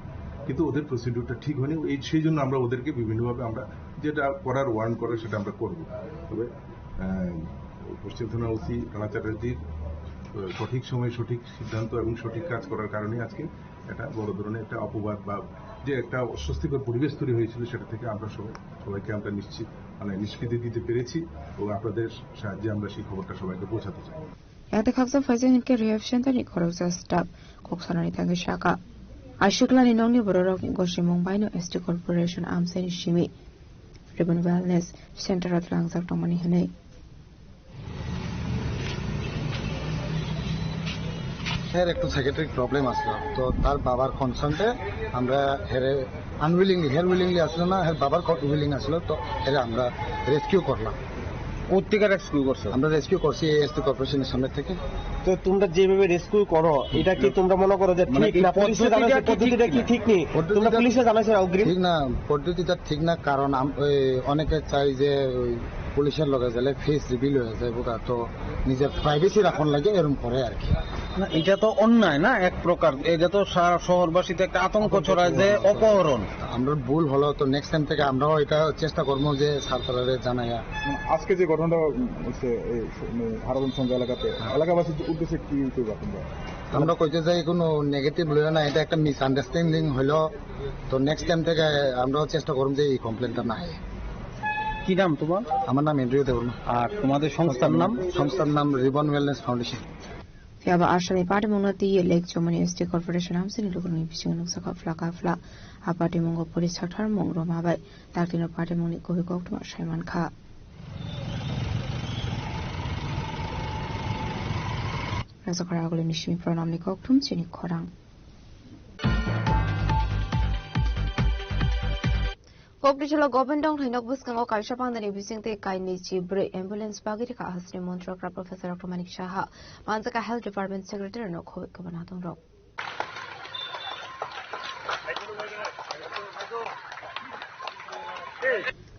কিন্তু ওদের প্রসিডিউরটা ঠিক হয়নি। সেই জন্য আমরা ওদেরকে বিভিন্নভাবে আমরা যেটা করার ওয়ার্ন করে সেটা আমরা করব। তবে পশ্চিম থানা ওসি রানা চ্যাটার্জির সঠিক সময়ে সঠিক সিদ্ধান্ত এবং সঠিক কাজ করার কারণে আজকে একটা বড় ধরনের একটা অপবাদ বা যে একটা অস্বস্তিকর পরিবেশ তৈরি হয়েছিল সেটা থেকে আমরা সবাইকে আমরা নিষ্কৃতি দিতে পেরেছি এবং আপনাদের সাহায্যে আমরা সেই খবরটা সবাইকে পৌঁছাতে চাই। Yakda kaksa faizanke reaction ni koroksa staff koksanani tangi shaka Ashuklani nongni bororok ni goshi Mumbai ST Corporation amseni shimi Ribbon Wellness Center at langsak tomani hane হের একটু সাইকেট্রিক প্রবলেম আসলো, তো তার বাবার কনসার্নটে আমরা হেরে উইলিংলি আসলো না, হের বাবার উইলিং আসলো, তো হেরে আমরা রেস্কিউ করলাম। কোথেকে রেস্কিউ করছো? আমরা রেস্কিউ করছি এসটি কর্পোরেশনের সামনে থেকে। তো তোমরা যেভাবে রেস্কিউ করো এটা কি তোমরা মনে করো যে ঠিক না? পদ্ধতিটা কি ঠিক নেই? তোমরা পুলিশে জানাইছো অগ্রিম? ঠিক না, পদ্ধতিটা ঠিক না, কারণ অনেকে চাই যে পুলিশের লগে গেলে ফেস রিভিল হয়ে যায় বোধ, তো নিজের প্রাইভেসি রাখন লাগে এরকম করে আর কি। না, এটা তো অন্যায় না এক প্রকার, এটা তো শহরবাসীতে একটা আতঙ্ক ছড়ায় যে অপহরণ। আমরা ভুল হলো, তো নেক্সট টাইম থেকে আমরাও এটা চেষ্টা করবো যে সরকারে জানাইয়া। আজকে যে ঘটনাটা হচ্ছে হারাবনসঙ্গ এলাকাবাসীর উদ্দেশ্যে কি আমরা কইতে যাই কোনো নেগেটিভ লইও না, এটা একটা মিসআন্ডারস্ট্যান্ডিং হইলো, তো নেক্সট টাইম থেকে আমরাও চেষ্টা করবো যে এই কমপ্লেনটা না হয়। কি নাম তোমার? আমার নাম এন্ড্রিউ দেবর্মা। আর তোমাদের সংস্থার নাম? সংস্থার নাম ribbon wellness foundation. Fiaba Ashami Party Monati Lake Germany ST Corporation Amsini Luguni Bising Saka Flaka Fla Apati Mongo Police Sector Mong Roma Bai Takino Party Moni Kohi Kokto Shaiman Kha Razakara Aguli Nishimi Pronamni Koktum Chini Korang Koprijala Gobendong Hinok Buskango Kaishapang the Bising the Kaini Chibre Ambulance Bagiri Hasri Montreal Professor Dr. Manik Shaha Manzaka Health Department Secretary no Covid Gobernador Rock.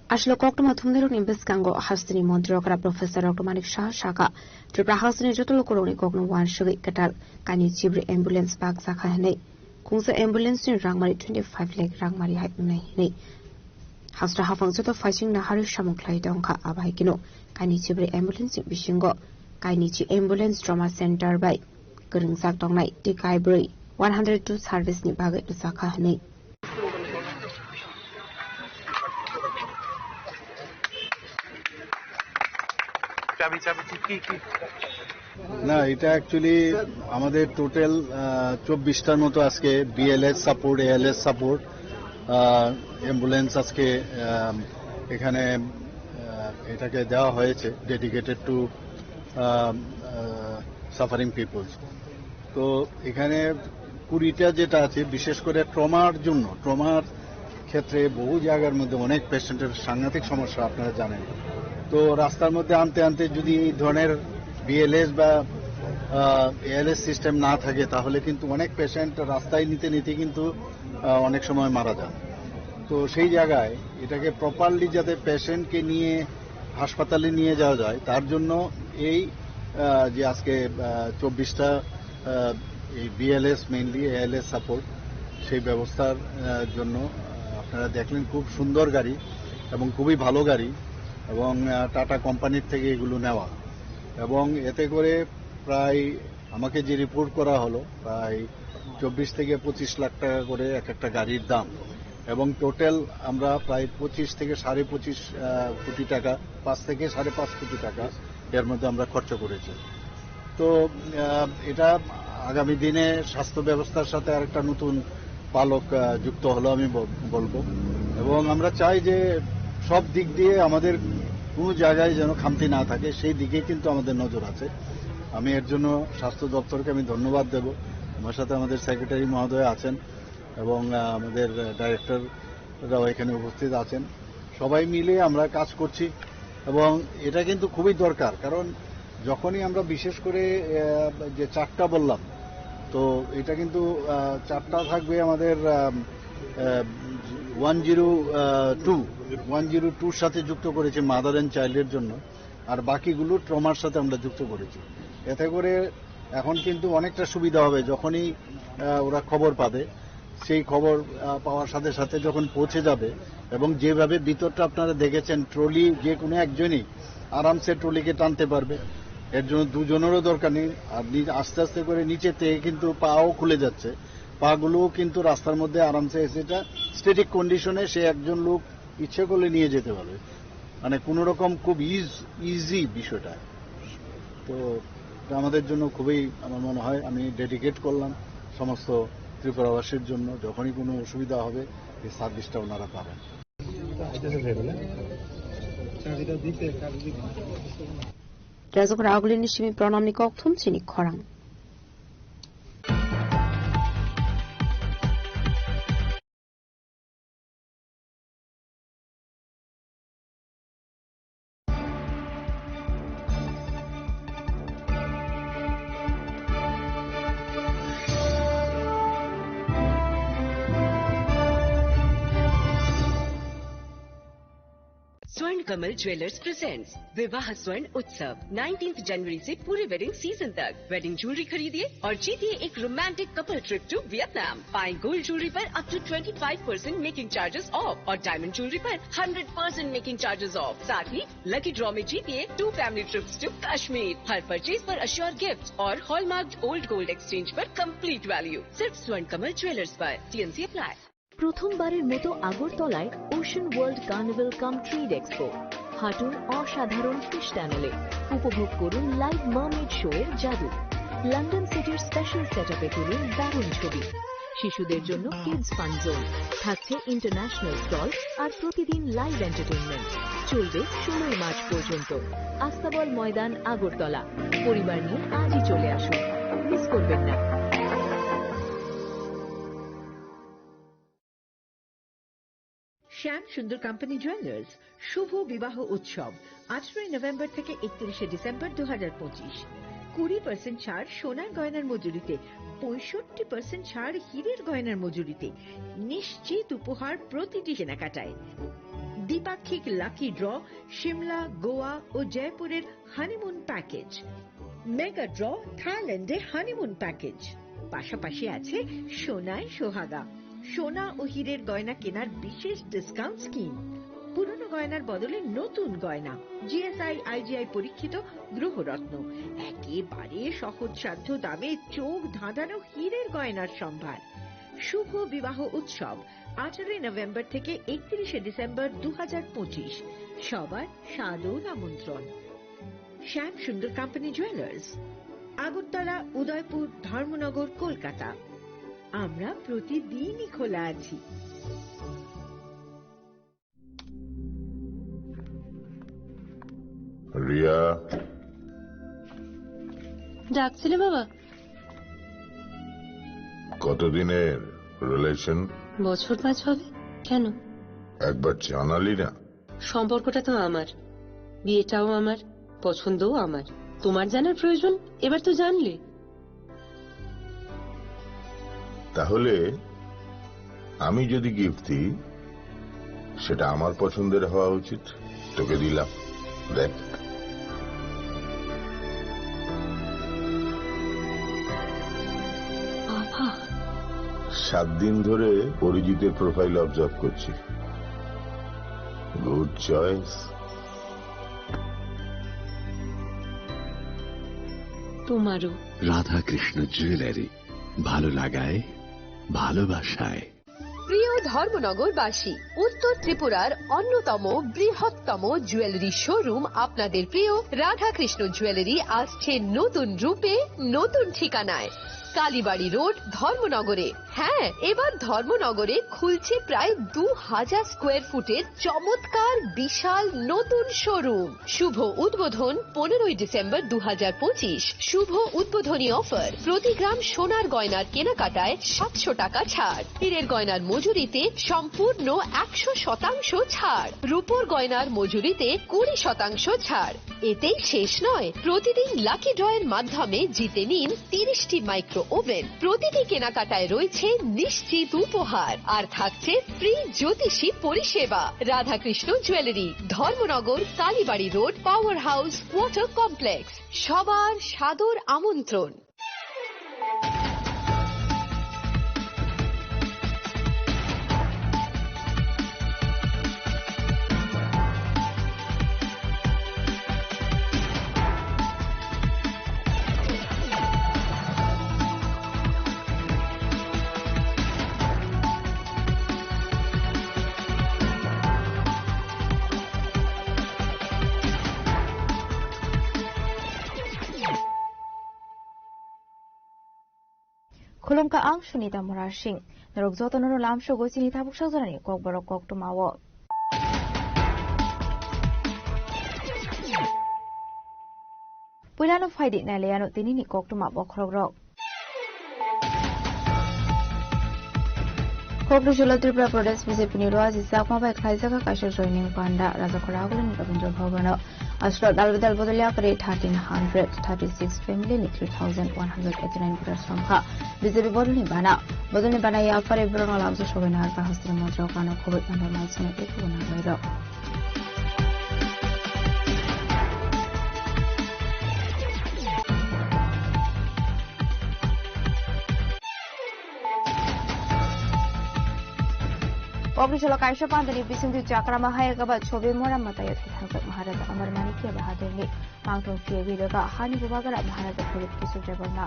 Ashlo Koktum Tumderuk in Biskango Hasri Montreal Professor Dr. Manik Shaha Shaka Tripra Hasni Jotolokoroni Kokno One Shuri Katal Kaini Chibre Ambulance Bag Sakahane Kunsa Ambulance in Rangmari 25 Lake Rangmari Haipne. Hasra hafang soto fighting na hari shamuklai dongka abaikino kainichi bre ambulance bishingo kainichi ambulance trauma center by geringsak dongnai dikai bre 102 service ni bagai dusaka hani না এটা actually আমাদের total 24টার মতো আজকে BLS support ALS support ambulance আজকে এখানে এটাকে দেওয়া হয়েছে ডেডিকেটেড টু সাফারিং পিপলস। তো এখানে 20টা যেটা আছে বিশেষ করে ট্রমার জন্য, ট্রমার ক্ষেত্রে বহু জায়গার মধ্যে অনেক পেশেন্টের সাংঘাতিক সমস্যা আপনারা জানেন। তো রাস্তার মধ্যে আনতে আনতে যদি এই ধরনের বিএলএস বা এএলএস সিস্টেম না থাকে তাহলে কিন্তু অনেক পেশেন্ট রাস্তায় নিতে নিতে কিন্তু অনেক সময় মারা যান। তো সেই জায়গায় এটাকে প্রপারলি যাতে পেশেন্টকে নিয়ে হাসপাতালে নিয়ে যাওয়া যায় তার জন্য এই যে আজকে 24টা এই বিএলএস মেইনলি এএলএস সাপোর্ট সেই ব্যবস্থার জন্য আপনারা দেখলেন খুব সুন্দর গাড়ি এবং খুবই ভালো গাড়ি এবং টাটা কোম্পানির থেকে এগুলো নেওয়া এবং এতে করে প্রায় আমাকে যে রিপোর্ট করা হলো প্রায় 24 থেকে 25 লাখ টাকা করে এক একটা গাড়ির দাম এবং টোটাল আমরা প্রায় 25 থেকে 25.5 কোটি টাকা 5 থেকে 5.5 কোটি টাকা এর মধ্যে আমরা খরচ করেছি। তো এটা আগামী দিনে স্বাস্থ্য ব্যবস্থার সাথে আরেকটা নতুন পালক যুক্ত হলো আমি বলবো এবং আমরা চাই যে সব দিক দিয়ে আমাদের কোনো জায়গায় যেন খামতি না থাকে সেই দিকে কিন্তু আমাদের নজর আছে। আমি এর জন্য স্বাস্থ্য দপ্তরকে আমি ধন্যবাদ দেব। আমার সাথে আমাদের সেক্রেটারি মহোদয় আছেন এবং আমাদের ডাইরেক্টররাও এখানে উপস্থিত আছেন। সবাই মিলে আমরা কাজ করছি এবং এটা কিন্তু খুবই দরকার, কারণ যখনই আমরা বিশেষ করে যে 4টা বললাম তো এটা কিন্তু 4টা থাকবে আমাদের 102 সাথে যুক্ত করেছি মাদার অ্যান্ড চাইল্ডের জন্য, আর বাকিগুলো ট্রমার সাথে আমরা যুক্ত করেছি। এতে করে এখন কিন্তু অনেকটা সুবিধা হবে, যখনই ওরা খবর পাবে সেই খবর পাওয়ার সাথে সাথে যখন পৌঁছে যাবে এবং যেভাবে ভিতরটা আপনারা দেখেছেন ট্রলি যে কোনো একজনই আরামসে ট্রলিকে টানতে পারবে, এর জন্য দুজনেরও দরকার নেই। আর আস্তে আস্তে করে নিচে থেকে কিন্তু পাও খুলে যাচ্ছে, পাগুলোও কিন্তু রাস্তার মধ্যে আরামসে সেটা স্ট্যাটিক কন্ডিশনে সে একজন লোক ইচ্ছে করলে নিয়ে যেতে পারবে, মানে কোনো রকম খুব ইজি বিষয়টা। তো আমাদের জন্য খুবই আমার মনে হয় আমি ডেডিকেট করলাম সমস্ত ত্রিপুরাবাসীর জন্য, যখনই কোনো অসুবিধা হবে এই সার্ভিসটা ওনারা পাবেন। Razok Ragulin Nishimi Pranamni Kokthum Chini Khorang. स्वर्ण कमल ज्वेलर्स प्रेजेंट्स विवाह स्वर्ण उत्सव 19 जनवरी से पूरे वेडिंग सीजन तक। वेडिंग ज्वेलरी खरीदिए और जीतिए एक romantic couple trip to Vietnam. पाएं गोल्ड ज्वेलरी पर up to 25% making charges off और डायमंड ज्वेलरी पर 100% मेकिंग चार्जेस ऑफ। साथ ही लकी ड्रॉ में जीतिए 2 फैमिली ट्रिप्स टू कश्मीर। हर परचेज पर अश्योर गिफ्ट और हॉलमार्क ओल्ड गोल्ड एक्सचेंज पर कंप्लीट वैल्यू सिर्फ स्वर्ण कमल ज्वेलर्स पर। TNC अप्लाई। প্রথমবারের মতো আগরতলায় ocean world carnival cum trade expo. হাঁটুন অসাধারণ ফিশ টানেলে, উপভোগ করুন লাইভ মারমেড শো এর জাদু। লন্ডন সিটির স্পেশাল সেটআপে তুলুন দারুণ ছবি। শিশুদের জন্য কিডস ফান জোন থাকছে, ইন্টারন্যাশনাল স্টল আর প্রতিদিন লাইভ এন্টারটেইনমেন্ট চলবে 16 মার্চ পর্যন্ত। আস্তাবল ময়দান, আগরতলা। পরিবার নিয়ে আজই চলে আসুন, মিস করবেন না। শ্যাম সুন্দর কোম্পানি জুয়েলার্স শুভ বিবাহ উৎসব 18 নভেম্বর থেকে 31 ডিসেম্বর 2025। 20% ছাড় সোনার গয়নার মজুরিতে, 65% ছাড় হীরের গয়নার মজুরিতে, নিশ্চিত উপহার প্রতিটি কেনাকাটায়। দ্বিপাক্ষিক লাকি ড্র, সিমলা, গোয়া ও জয়পুরের হানিমুন প্যাকেজ। মেগা ড্র, থাইল্যান্ডে হানিমুন প্যাকেজ। পাশাপাশি আছে সোনায় সোহাগা, সোনা ও হীরের গয়না কেনার বিশেষ ডিসকাউন্ট স্কিম। পুরনো গয়নার বদলে নতুন গয়না, GSI IGI পরীক্ষিত গ্রহরত্ন, একেবারে সহজসাধ্য দামে চোখ ধাঁধানো হীরের গয়নার সম্ভার। শুভ বিবাহ উৎসব 18 নভেম্বর থেকে 31 ডিসেম্বর 2025। সবার সাদর আমন্ত্রণ। শ্যাম সুন্দর কোম্পানি জুয়েলার্স, আগরতলা, উদয়পুর, ধর্মনগর, কলকাতা। আমরা প্রতিদিনই খোলা আছি। রিয়া, ডাকছিলে বাবা? কতদিনের রিলেশন? বছর 5 হবে। কেন? একবার জানালি না? সম্পর্কটা তো আমার, বিয়েটাও আমার, পছন্দও আমার। তোমার জানার প্রয়োজন এবার তো জানলে। তাহলে আমি যদি গিফট দিই সেটা আমার পছন্দের হওয়া উচিত। তোকে দিলাম, দেখ। 7 দিন ধরে অরিজিতের প্রোফাইল অবজার্ভ করছি। Good choice. তোমারও। রাধাকৃষ্ণ জুয়েলারি, ভালো লাগায় ভালোবাসায়। প্রিয় ধর্মনগরবাসী, উত্তর ত্রিপুরার অন্যতম বৃহত্তম জুয়েলারি শোরুম আপনাদের প্রিয় রাধাকৃষ্ণ জুয়েলারি আসছে নতুন রূপে, নতুন ঠিকানায়। কালীবাড়ি রোড, ধর্মনগরে। হ্যাঁ, এবার ধর্মনগরে খুলছে প্রায় 2000 স্কোয়ার ফুটের চমৎকার বিশাল নতুন শোরুম। শুভ উদ্বোধন 15ই ডিসেম্বর 2025। শুভ উদ্বোধনী অফার, প্রতি গ্রাম সোনার গয়নার কেনাকাটায় 700 টাকা ছাড়, হীরের গয়নার মজুরিতে সম্পূর্ণ 100% ছাড়, রূপোর গয়নার মজুরিতে 20% ছাড়। এতেই শেষ নয়, প্রতিদিন লাকি ড্রয়ের মাধ্যমে জিতে নিন 30টি মাইক্রো ওভেন। প্রতিটি কেনাকাটায় রয়েছে নিশ্চিত উপহার, আর থাকছে ফ্রি জ্যোতিষী পরিষেবা। Radhakrishna jewellery, Dharmanagar, Kalibari road, power house water complex. সবার সাদর আমন্ত্রণ। Khulumka ang sunita morashing narugzoto no lam shogo sinita bukshak zarani kok borok kok tumawo Pulano faidi naleyano tinini kok tuma bokrogrok Kokdushola Tripura Pradesh BJP Nirwaz Isakma by Kaisaka Kasha joining Panda Razakoragulan Rabindra Bhavana Astra Dalvidal Bodolia Kare 1336 family 3189 voters from Ha BJP Bodoni Bana Yafare Bruno Lamso Shovenar Hastri Mojokano Covid under Malsone Ekuna Kokdushola Kaisha Pandani Bisindu Chakra Mahayagaba Chobe Mora Matayat Hithakat Maharaja Amar Maniki Bahadani Mangtung Fia Vidaga Hani Bubagara Maharaja Philip Kisu Jabarna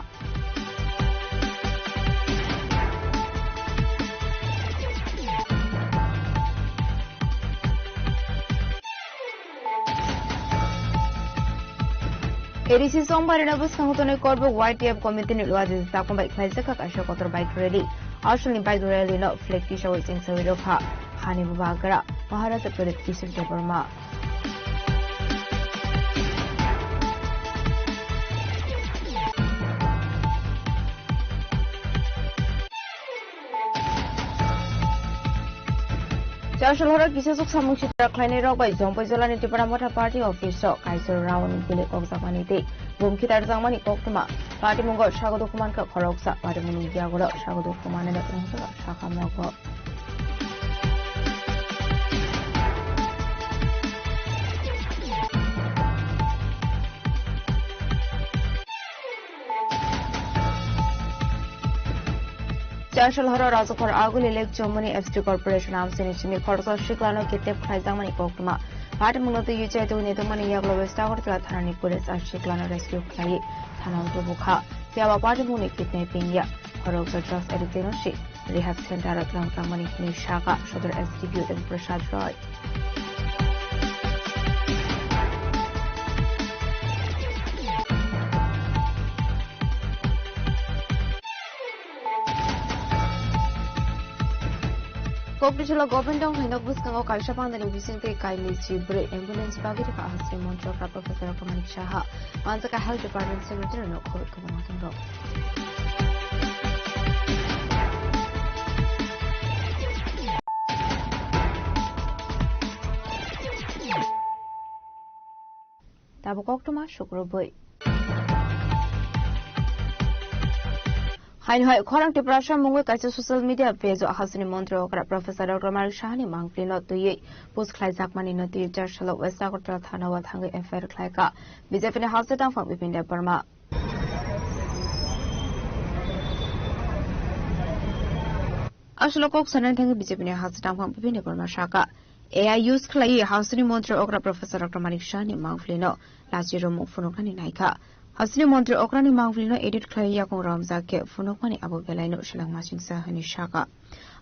ADC Sombar in Abu Sangutone Korbo YTF Committee Nirwaz is Sakon by Kaisaka Kasha Kotor Bike Rally. Actually, by the rally, no flag Kisha was in Savidoka, Hani Bubagara, Maharaja Philip Kisu Jabarma. Joshua Kisuk Samushita Klein by Zompo Zolani Tiparamota Party officer Kaiser Round Billy Oxamaniti, Bumkitar Zamani Kokuma, Party Mungo, Shagodokumanka Koroksa, Party Mungiago, Shagodokuman and Shakamoko. Joshua Horo Razakor Agul elect Germany FT Corporation arms in Chini Korso Shiklano Kitep Kaizamani Kokuma. Party Munoto Yuja to Netomani Yaglo West Tower Tani Pulis and Shiklano Rescue Klay, Tanan Tubuka, Yava Party Muni kidnapping Ya, Horosa Drugs Editinoshi, Rehab Center at Lankamani Nishaka, Shoulder STB and Prashad Roy. Kokdushola Gobindong Hinobus Kango Kaishapan and Vicente Kaili Chibre Ambulance Bagirika Hastri Monchoka Professor Kamanik Shaha, Manzaka Health Department Secretary no Covid Kamanakando. Tabukokuma Shukroboy. Hai Korang Tiprasha Mungu Kaisa social media page Hasani Montro Professor Dr. Marik Shahani Mangpli not to ye post Klaisak Mani no to Jashalo West Dakota Thana what Hangi Affair Klaika. Bizefin House down from within the Burma. আসলে cock Sanan থাঙ্গে বিজেপিনি house দামফাং বিভিন্ন বর্মা শাখা AI use খালাই হাউসনি মন্ত্রী অগ্রা professor doctor মানিক শাহনি মাংফলিনো লাজিরো মুখ ফুনকানি নাইখা হাউসনি মন্ত্রী অগ্রানি মাংফলিনো edit খালাই ইয়াকং রমজাকে ফুনকমানি Abu বেলাইনো শিলাং মাসিংসা হনি শাখা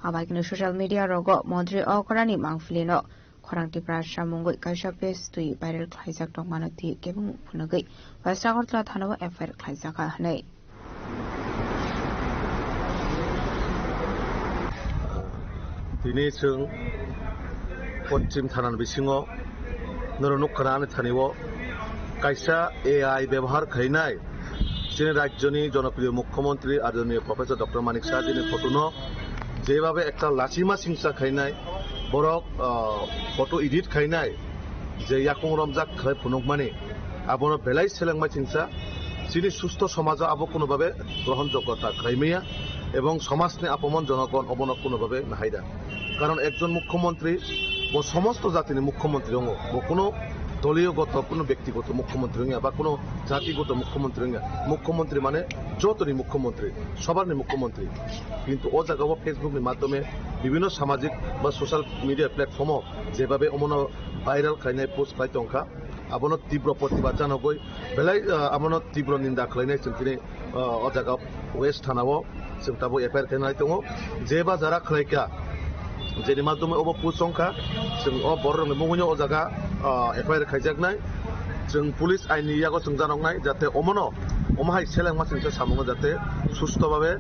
আবাইকনো social media রগ মন্ত্রী অগ্রানি মাংফলিনো খরাংটি প্রাশা মঙ্গই কাইসা page তুই ভাইরাল খাইজাক দংমানতি কেবং ফুনগৈ ওয়েস্ট আগরতলা থানাও এফআইআর খাইজাকা হनै दिनै जों पश्चिम थाना बिसिङाव नरनुखरानि थानायाव कायसा AI व्यवहार खालामनाय जोंनि राज्यनि जनप्रिय मुख्यमंत्री आदरणीय प्रफेसर डक्टर मानिक साहाजिनि फट'नो जेभाबे একটা लाचिमा सिंसा खालामनाय बरक फट' एडिट खालामनाय जे याकुं रमजाक खालाय फुनुकमानि आबनो बेलाय सेलेंमाय सिंसा जोंनि सुस्थ समाजाव आबो कोनोभाबे ग्रहणयोग्यता खालामैया এবং সমাজনে আপমন জনগণ অবন কোনোভাবে নাহাইদা কারণ একজন মুখ্যমন্ত্রী ও সমস্ত জাতির মুখ্যমন্ত্রী হঙ্গ ও কোনো দলীয়গত কোনো ব্যক্তিগত মুখ্যমন্ত্রী হঙ্গা বা কোনো জাতিগত মুখ্যমন্ত্রী হঙ্গা মুখ্যমন্ত্রী মানে যতনি মুখ্যমন্ত্রী সবারনি মুখ্যমন্ত্রী কিন্তু ও জায়গাও ফেসবুকের মাধ্যমে বিভিন্ন সামাজিক বা সোশ্যাল মিডিয়া প্ল্যাটফর্মও যেভাবে অমন ভাইরাল খাইনায় পোস্ট খাই টঙ্কা আবনো তীব্র প্রতিবাদ জানাবই বেলাই আবনো তীব্র নিন্দা খাইনায় जों दिनै ও জায়গা ওয়েস্ট থানাও जों दाबो एफआईआर खालामनाय दङ जेबा जारा खालायका जेनि माध्यमे अब पुसंखा जों अ बर मुगुनि अ जागा एफआईआर खायजाकनाय जों पुलिस आइननि यागो जों जानांनाय जाते अमनो अमाहाय सेलेंमा जोंसो सामुङो जाते सुस्थभावे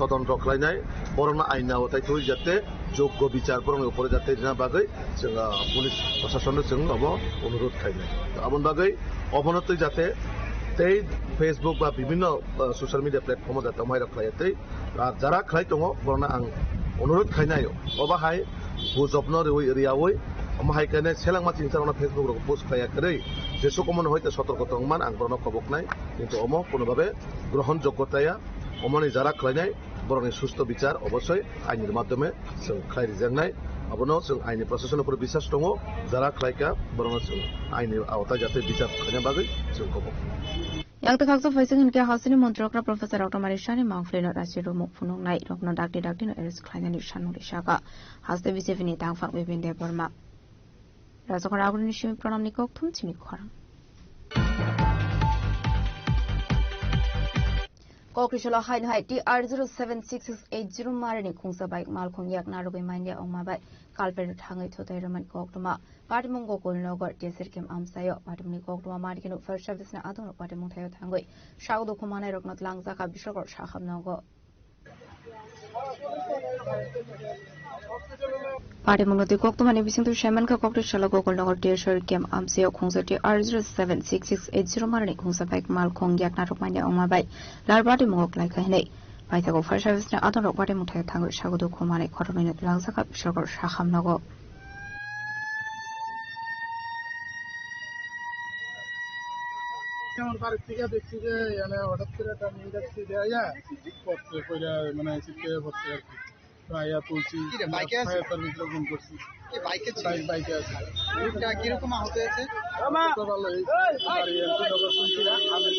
तदন্ত खालायनाय बरना आइनाव ताइथु जाते যোগ্য বিচার বরং উপরে जाते दिना बागै जों पुलिस प्रशासननो जों अब अनुरोध खालायनाय आबन बागै अबनतै जाते तै फेसबुक बा বিভিন্ন सोशल मिडिया प्लेटफर्म जाते माइरा खालायतै যারা খালাই दङ बरना आं अनुरोध खालायनाय अबाहाय बुजबनो रियावै अमाहाय खाने सेलांमा चिंसारना फेसबुक रो पोस्ट खायाखै जेसो कमन हयते सतर्क दंमान आं बरना खबकनाय কিন্তু अम कोनोभाबे ग्रहणयोग्यताया अमनि যারা खालायनाय बरनि सुस्थ বিচার অবশ্যই আইনের মাধ্যমে जों खालायरिजांनाय আবনো जों আইনি প্রশাসনের উপর বিশ্বাস दङ যারা খালাইকা বরং जों আইনি আওতায় যাতে বিচার খায়না বাগै जों खबक Yang takak so faising ke hausini montrokra profesor Dr. Marishani Mangflino rasiro mu funung nai rokno dakti no eris klainan shan uri shaka hauste bisevini tangfang bebinde borma razokara aguni shimi pranam nikok thum chini khorang Kokrishala hain hai TR076680 marani khungsa bike malkhong yak narugai manya ongma bai kalper thangai thotai raman koktuma Patimung Gokulnogo, Desirkim Amsayo, Patimni Kokuma Markino, first service na Adon, Patimung Tayo Tangui, Shaudo Kumana Roknot Langzaka, Bishop or Shaham Nogo. Patimung the Kokuma, everything to Shaman Kokto Shalago, Nogo, Desirkim Amsayo, Konsati R076680 Marani, Kunsa Bike Malkong Yak Narokmania on my bike, Lar Patimung like a hene. Paitago first service na Adon, Patimung Tayo Tango, Shaudo Kumana, Kotomin, Langzaka, Bishop or Shaham Nogo. যেমন পারিস্থিতিকা দেখছি যে মানে হঠাৎ করে একটা নিয়ে যাচ্ছি দেয়া পড়তে করে মানে সিটকে পড়তে আর কি তো আয়া তুলছি বাইকে আছে সার্ভিসে ফোন করছি বাইকে আছে এটা কিরকম আহত হয়েছে তো ভালো গাড়ি এন্ট্রি নগর শুনছি না আমি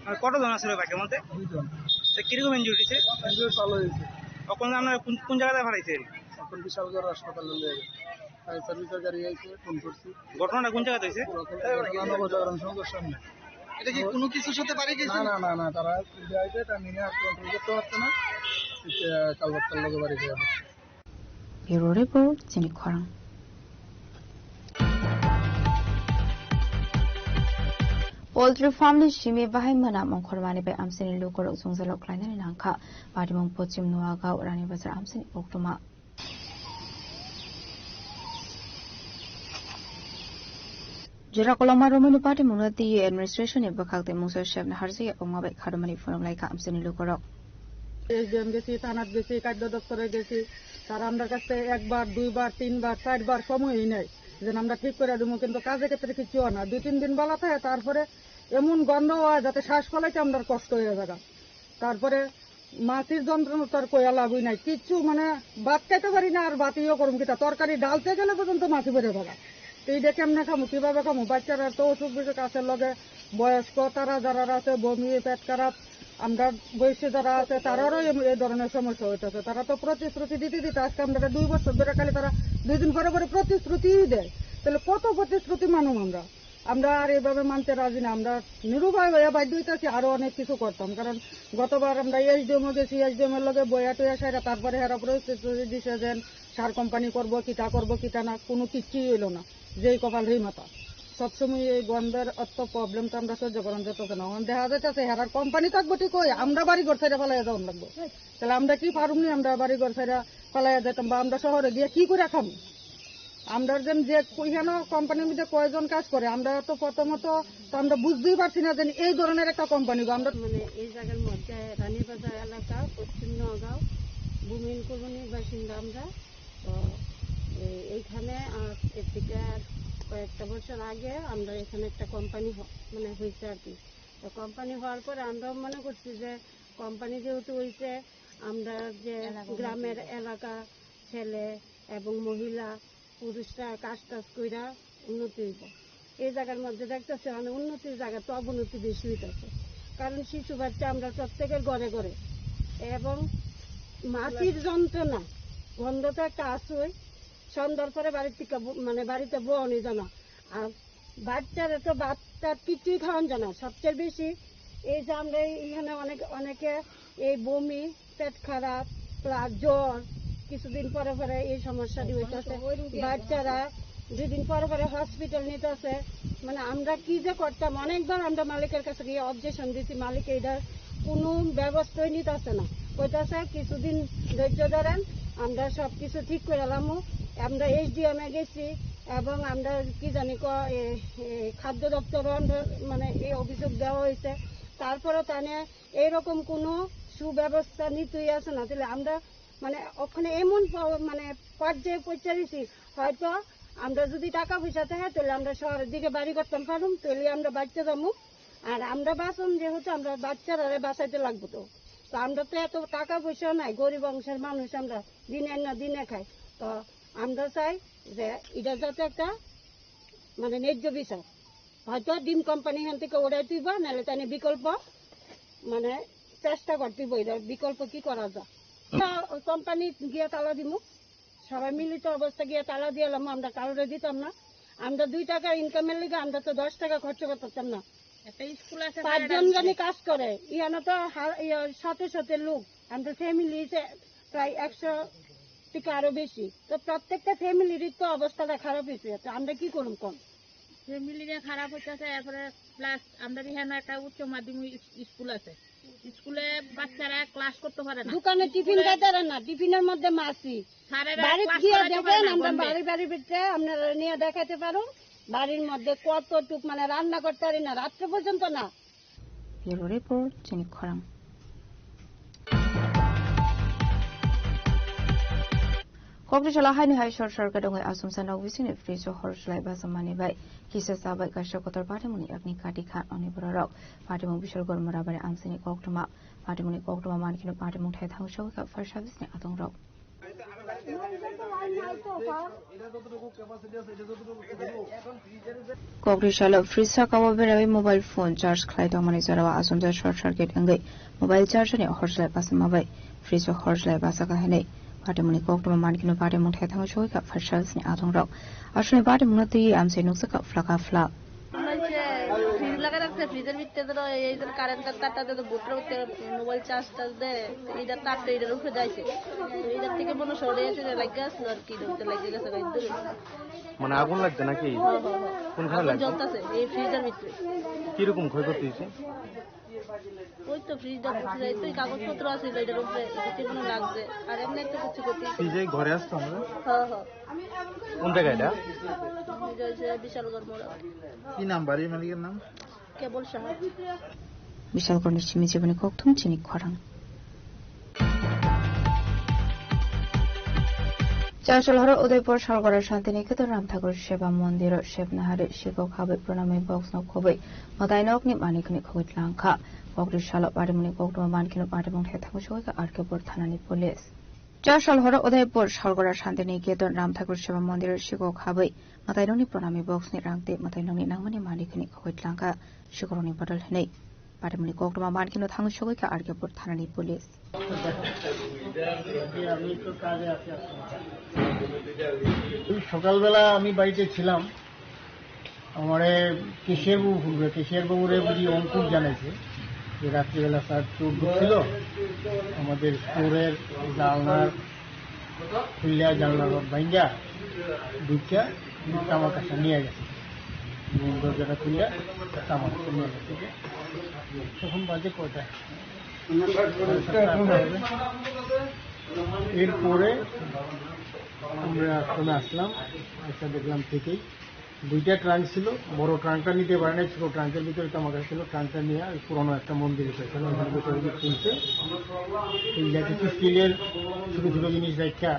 আর কতজন আছে বাইকের মধ্যে দুজন তো কিরকম ইনজুরি হয়েছে ইনজুরি ভালো হয়েছে তখন আপনারা কোন জায়গায় ভাড়াইছেন এখন বিশালগড় হাসপাতালে নিয়ে গেছে ফায়ার সার্ভিসের গাড়ি আইছে ফোন করছি ঘটনাটা কোন জায়গাতে হয়েছে নবজাগরণ সংঘের সামনে এটা কি কোনো কিছুর সাথে পারে গেছে না না না তারা যাইতে টার্নিং এ কন্ট্রোল করতে পারছে না কালবারটার লগে বাড়ি যাবে ব্যুরো রিপোর্ট চিনি খরাং Poultry farm ni shimi bahai mana mongkhormani be amsini lokor sungzalo klainani nangkha Patimong Pochim Nuaga Rani Bazar amsini Oktoma Jira kolama romani party munati administration e bakakte musa chef na harsi ongabe kharmani forum laika amsini lokorok SDM গেছি থানাত গেছি খাদ্য দপ্তরে গেছি তারা আমাদের কাছে একবার দুইবার তিনবার চারবার সময়ই নেই যে আমরা ঠিক করে দেবো কিন্তু কাজের ক্ষেত্রে কিছু হয় না 2-3 দিন বলা থাকে তারপরে এমন গন্ধ হয় যাতে শ্বাস ফলাইতে আমরা কষ্ট হয়ে যায় তারপরে মাছির যন্ত্রণা তার কোয়া লাভই নাই কিচ্ছু মানে ভাত খাইতে পারি না আর ভাতিও করুম কিটা তরকারি ডালতে গেলে পর্যন্ত মাছি বেড়ে থাকা এই দেখে এমনি খামো কিভাবে খামো বাচ্চারা তো অসুখ বিসুখ আছে লগে বয়স্ক তারা যারা আছে বমি পেট খারাপ আমরা বয়সে যারা আছে তারারও এই ধরনের সমস্যা হইতেছে। তারা তো প্রতিশ্রুতি দিতে দিতে আজকে আমরা 2 বছর ধরে খালি তারা 2 দিন পরে পরে প্রতিশ্রুতিই দেয়। তাহলে কত প্রতিশ্রুতি মানুষ আমরা আর এইভাবে মানতে রাজি না। আমরা নিরুপায় হয়ে বাধ্য হইতেছি আরো অনেক কিছু করতাম। কারণ গতবার আমরা SDM গেছি, SDM এর লগে বয়া টয়া সাইরা তারপরে হেরা প্রতিশ্রুতি দিছে যে সার কোম্পানি করবো কিটা না, কোনো কিচ্ছুই হইল না। যেই কপাল রেই মাথা। সবসময় এই গন্ধের অত প্রবলেমটা আমরা সহ্য করান যেতেছে না। দেখা যাইতেছে হেরার কোম্পানি থাকবো ঠিক হয়, আমরা বাড়ি ঘর ছাইরা পালাইয়া যাওয়ার লাগবো। তাহলে আমরা কি পারুম নি? আমরা বাড়ি ঘর ছাইরা পালাইয়া যেতাম বা আমরা শহরে গিয়ে কি করে খাম? আমরা যে এখানে কোম্পানির মধ্যে কয়জন কাজ করে আমরা তো প্রথমত তো আমরা বুঝতেই পারছি না যে এই ধরনের একটা কোম্পানি। আমরা মানে এই জায়গার মধ্যে রানীবাজার এলাকা, পশ্চিম নগাঁও বুমিন কলোনির বাসিন্দা আমরা। তো এইখানে এর থেকে কয়েকটা বছর আগে আমরা এখানে একটা কোম্পানি মানে হয়েছে আর কি। তো কোম্পানি হওয়ার পরে আমরা মনে করছি যে কোম্পানি যেহেতু হয়েছে, আমরা যে গ্রামের এলাকা ছেলে এবং মহিলা পুরুষরা কাজ কইরা উন্নতি হইব। এই জায়গার মধ্যে দেখতেছে মানে উন্নতির জায়গা তো অবনতি বেশি হইতেছে। কারণ শিশু বাচ্চা আমরা প্রত্যেকের ঘরে ঘরে, এবং মাটির যন্ত্রণা গন্ধ তো একটা আসুই। সন্ধ্যার পরে বাড়ির থেকে মানে বাড়িতে বউনি জানা, আর বাচ্চারা তো বাচ্চার কিছুই খাওয়ান জানা। সবচেয়ে বেশি এই যে আমরা এখানে অনেকে এই বমি, পেট খারাপ, জ্বর, কিছুদিন পরে পরে এই সমস্যাটি হইতেছে। বাচ্চারা 2 দিন পরে পরে হসপিটাল নিতেছে। মানে আমরা কি যে করতাম, অনেকবার আমরা মালিকের কাছে গিয়ে অবজেকশন দিচ্ছি, মালিক এইটার কোনো ব্যবস্থাই নিতেছে না। কইতাছে কিছুদিন ধৈর্য ধরেন, আমরা সবকিছু ঠিক করে এলাম। আমরা SDM গেছি এবং আমরা কি জানি খাদ্য দপ্তর মানে এই অভিযোগ দেওয়া হয়েছে। তারপরে তানে এইরকম কোনো সুব্যবস্থা নিতেই আছে না। তাহলে আমরা মানে ওখানে এমন মানে পর্যায়ে পৌঁছাইছি, হয়তো আমরা যদি টাকা পয়সা থাকে তাহলে আমরা শহরের দিকে বাড়ি করতাম পারুম, তাহলে আমরা বাচ্চা যাবো। আর আমরা বাঁচুন যেহেতু আমরা বাচ্চারা বাঁচাইতে লাগবো। তো আমরা তো এত টাকা পয়সা নাই, গরিব অংশের মানুষ, আমরা দিনে না দিনে খাই। তো আমরা চাই যে এটা যাতে একটা মানে ন্যায্য বিচার, হয়তো ডিম কোম্পানি এখান থেকে ওড়াই তুইব, নাহলে তাই বিকল্প মানে চেষ্টা করতেইব। এটা বিকল্প কি করা যায়? কোম্পানি গিয়ে তালা দিব, সবাই মিলিত অবস্থা গিয়ে তালা দিয়ে এলাম। আমরা কারোরে দিতাম না। আমরা 2 টাকা ইনকামের লিগে আমরা তো 10 টাকা খরচ করতাম না। 5 জন জানি কাজ করে, ইয়ানো তো শত লোক। আমাদের ফ্যামিলি প্রায় 100 থেকে আরো বেশি। তো প্রত্যেকটা ফ্যামিলির তো অবস্থাটা খারাপ হয়েছে। আমরা কি করুম কোন ফ্যামিলিটা খারাপ হইতেছে। এরপরে প্লাস আমরা এখানে একটা উচ্চ মাধ্যমিক স্কুল আছে, স্কুলে বাচ্চারা ক্লাস করতে পারে না। দোকানে টিফিন খাইতে পারে না, টিফিনের মধ্যে মাছি। বাড়িতে গিয়ে দেখেন, আমরা বাড়ি ভিতরে আপনারা নিয়ে দেখাতে পারো, বাড়ির মধ্যে কতটুক মানে রান্না করতে পারি না, রাত্রে পর্যন্ত না। ব্যুরো রিপোর্ট, চিনি খরাং। কক্রিশালা হাইনি হাই সরকার দङ आसुमसा नगविसिनि फ्रिज हरसलाय बाजामानि बाय किसा साबाय गाशा कतर पाटिमुनि अपनि काटि खा अनिबराव पाटिमुं बिसोर गरमराबारि आमसिनि कक्टमा पाटिमुनि कक्टमा मानकिनो पाटिमुं थाय थांसाव का फार सार्भिसनि आदंराव कक्रिशाला फ्रिज साकाव बेराबै मोबाइल फोन चार्ज खालायदोंमोन जरावा आसुमसा शॉर्ट सर्किट अंगै मोबाइल चार्जनि हरसलाय बाजामाबाय फ्रिज हरसलाय बाजाका हेनै पाटिमुनि कक्टमा मानकिनो पाटिमुं थाय थांसाव का फार सार्भिसनि आदंराव আসলে पाटिमुंना तै आमसे नुकसाका फ्लाका फ्ला ফ্রিজ লাগা রাখছে, ফ্রিজের ভিতরে ধরো এই যে কারেন্টের তারটা তো বুটর মোবাইল চার্জ দেয়, এইটা তারটা এটার উপরে যাইছে, এইটার থেকে মনে সরে আছে যে লাগা আসলো আর কি ধরতে লাগে গেছে গাইদুর। মানে আগুন লাগছে নাকি? কোনখানে লাগছে? জ্বলতেছে এই ফ্রিজের ভিতরে। কি রকম ক্ষয়ক্ষতি হয়েছে? ওই তো ফ্রিজটা ফুটে যায়, তো কাগজপত্র আছে এটার উপরে, এটাতে কোনো লাগছে আর এমনি একটা কিছু করতে। ফ্রিজে ঘরে আসতো আমরা? হ্যাঁ হ্যাঁ। কোন জায়গা এটা? বিশালগড় মোড়। কি নাম বাড়ির মালিকের নাম? কেবল সাহা। বিশালগড় নিশ্চিমি জীবনী কক্তুম চিনি খরাং। চারশোলহর উদয়পুর সরকারের শান্তিনিকেতন রামঠাকুর সেবা মন্দির শেবনাহারে শিকক হাবে প্রণামী বক্স নখবে মতাইনকনি মানিকনি খগিত লাংখা কক্রিশাল পাটিমুনি কক্টমা মানকিনো পাটিমুং ঠাই থাংসোয়কা আরকেপুর থানানি পুলিশ চারশোলহর উদয়পুর সরকারের শান্তিনিকেতন রামঠাকুর সেবা মন্দিরের শিকক হাবে মতাইনকনি প্রণামী বক্সনি রাংতে মতাইনকনি নাংমানি মানিকনি খগিত লাংখা শিকরনি বদল হেनै পাটামনি কোকটমা মানকিনো থাংসগৈকে আরকেপুর থানানি পুলিশ সকালবেলা আমি বাড়িতে ছিলাম আমার কেশিয়ার বাবুরে বুঝি অঙ্কুর জানাইছে যে রাত্রিবেলা স্যার চোর ঢুকছিল আমাদের স্টোরের জানলার খুললা জানলার ভাঙ্গা দুইটা তামা কাছা নিয়ে গেছে দরজাটা খুললা তামা কাছা নিয়ে গেছে তখন বাজে কয়টা এরপরে আমরা আশ্রমে আসলাম এসে দেখলাম থেকেই দুইটা ট্রাঙ্ক ছিল বড় ট্রাঙ্কটা নিতে পারে না ছোট ট্রাঙ্কের ভিতরে তামাকা ছিল ট্রাঙ্কটা নিয়ে পুরোনো একটা মন্দির এসেছিল ওখানে ভিতরে খুলছে কিছু স্টিলের ছোট ছোট জিনিস দেখা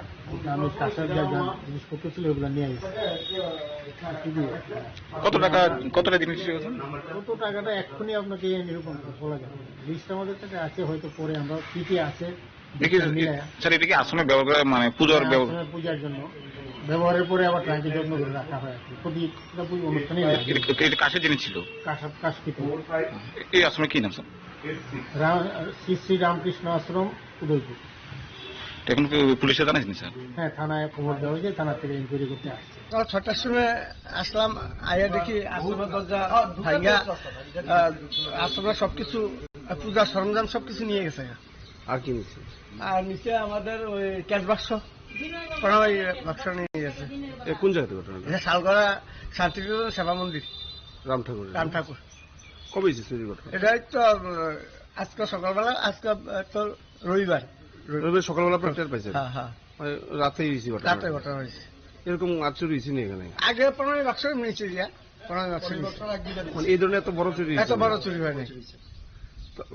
আমি কাঁসার যা জিনিসপত্র ছিল ওগুলো নিয়ে আসছি কত জিনিস কত টাকাটা এক্ষুনি আপনাকে নিরূপণ বলা যাবে লিস্ট আমাদের কাছে আছে হয়তো পরে আমরা কি কি আছে আশ্রমে ব্যবহার মানে পূজার জন্য ব্যবহারের পরে আবার ট্রাঙ্কে যত্ন করে রাখা হয় আর কি প্রতি অনুষ্ঠানে কাশের জিনিস ছিল কাশ এই আশ্রমে কি নাম স্যার শ্রী শ্রী রামকৃষ্ণ আশ্রম উদয়পুর এখন পুলিশে জানাইছেন স্যার হ্যাঁ থানায় খবর দেওয়া হয়েছে থানা থেকে ইনকোয়ারি করতে আসছে 6টার সময় আসলাম আয়া দেখি আশ্রমের দরজা ভাঙ্গা আশ্রমের সবকিছু পূজার সরঞ্জাম সবকিছু নিয়ে গেছে আর কি নিচ্ছে আর নিচে আমাদের ওই ক্যাশ বাক্স প্রণয় বাক্স নিয়ে গেছে কোন জায়গাতে ঘটনা শালগড়া শান্তিনিকেতন সেবা মন্দির রাম ঠাকুর কবে চুরি ঘটনা এটাই তো আজকে সকালবেলা আজকে তো রবিবার সকালবেলা আপনার টের পাইছেন হ্যাঁ রাতেই রাতে ঘটনা হয়েছে এরকম আর চুরি হয়েছে না এখানে আগে প্রণয় বাক্স নিয়েছে প্রণয় বাক্স মানে এই ধরনের এত বড় চুরি হয়নি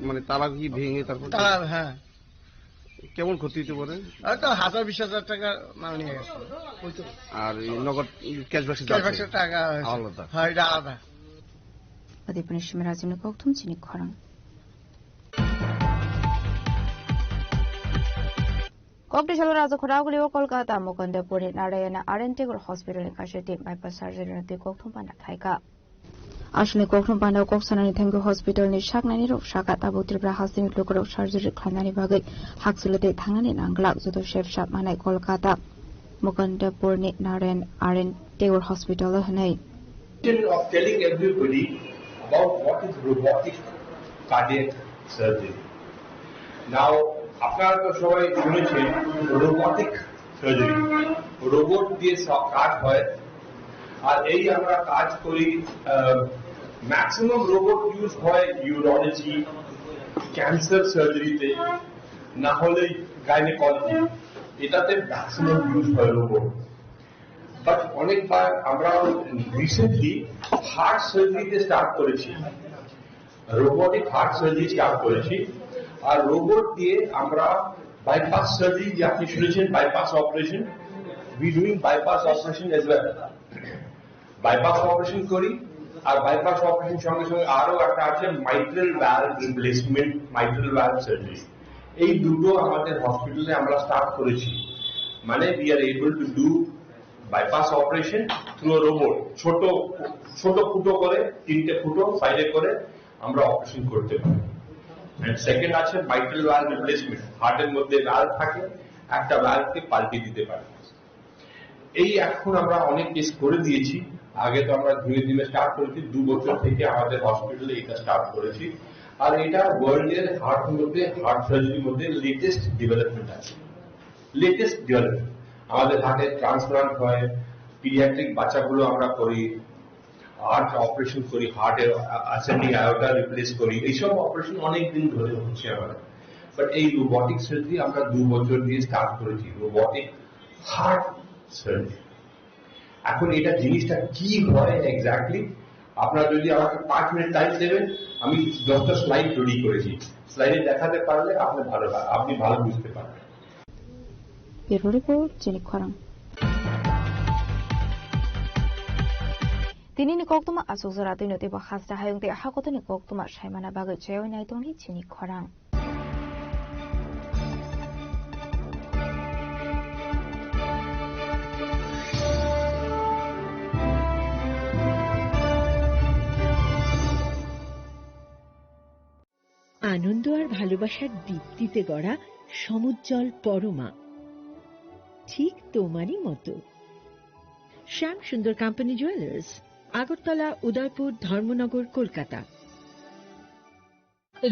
মানে তালা কি ভেঙে তারপর তালা হ্যাঁ কেমন ক্ষতি হতে পারে? হয়তো 1000-20,000 টাকা মাল নিয়ে গেছে। আর নগদ ক্যাশ বাক্সের টাকা আলাদা। হ্যাঁ, এটা আলাদা। 어디분이시면 아직은 꼭 tum치니 커랑. কবটি সালো রাজা খরাগুলিও কলকাতা মুকন্দে পড়ে নারায়ণা আরএনটিগুর হসপিটালে কাশেতে বাইপাস সার্জারিতে kokthum পানা থাইকা আসলে kokthum পানা koksanani thenggu হসপিটালनि শাকনানি রোগ শাখা তাবুত্রিব্রা হাসিমিক লোকরোগ সার্জারি খানানি বাগै হাকসুলতে থাंगानि नांगलाक যত শেফসাব মানাই কলকাতা মুকন্দে পড়ে নারায়ণ আরএনটিগুর হসপিটাল হনাই of telling everybody about what is robotic cardiac surgery. Now, আপনারা তো সবাই শুনেছেন রোবোটিক সার্জারি, রোবট দিয়ে সব কাজ হয়, আর এই আমরা কাজ করি। ম্যাক্সিমাম রোবট ইউজ হয় ইউরোলজি, ক্যান্সার সার্জারিতে, না হলে গাইনোকোলজি, এটাতে ম্যাক্সিমাম ইউজ হয় রোবট। বাট অনেকবার আমরা রিসেন্টলি হার্ট সার্জারিতে স্টার্ট করেছি, রোবোটিক হার্ট সার্জারি স্টার্ট করেছি। আর রোবট দিয়ে আমরা বাইপাস সার্জারি, যে আপনি শুনেছেন bypass operation, we doing bypass operation as well. Bypass operation করি, আর বাইপাস অপারেশন সঙ্গে সঙ্গে আরো একটা আছে mitral valve replacement, mitral valve surgery. এই দুটো আমাদের হসপিটালে আমরা স্টার্ট করেছি। মানে we are able to do bypass operation through robot. ছোট ছোট ফুটো করে, 3টে ফুটো সাইডে করে আমরা অপারেশন করতে পারি। And second আছে মাইট্রাল ভ্যালভ রিপ্লেসমেন্ট, হার্টের মধ্যে ভ্যালভ থাকে, একটা ভ্যালভকে পাল্টে দিতে পারি। এই এখন আমরা অনেক কেস করে দিয়েছি। আগে তো আমরা ধীরে ধীরে স্টার্ট করেছি, 2 বছর থেকে আমাদের হসপিটালে এটা স্টার্ট করেছি। আর এটা ওয়ার্ল্ডের হার্টের মধ্যে, হার্ট সার্জারির মধ্যে লেটেস্ট ডেভেলপমেন্ট আছে। লেটেস্ট ডেভেলপমেন্ট আমাদের হার্টে ট্রান্সপ্লান্ট হয়, পিডিয়াট্রিক বাচ্চাগুলো আমরা করি, হার্ট অপারেশন করি, হার্টের অ্যাসেন্ডিং আয়োটা রিপ্লেস করি। এইসব অপারেশন অনেক দিন ধরে হচ্ছে আমাদের। বাট এই রোবোটিক সার্জারি আমরা 2 বছর দিয়ে স্টার্ট করেছি, রোবোটিক হার্ট সার্জারি। এখন এটা জিনিসটা কি হয় এক্স্যাক্টলি, আপনারা যদি আমাকে 5 মিনিট টাইম দেবেন, আমি 10টা স্লাইড রেডি করেছি। স্লাইডে দেখাতে পারলে আপনি ভালো বুঝতে পারবেন। Bureau report Jeni Khrang. Tinini koktuma asukzara tinoti ba khasta hayungte hakotani koktuma shaimana bagai chayoi nai tongni chini khorang. আনন্দ আর ভালোবাসার দীপ্তিতে গড়া সমুজ্জ্বল পরমা, ঠিক তোমারই মতো। শ্যাম সুন্দর company jewellers, Agartala, Udaipur, Dharmanagar, Kolkata.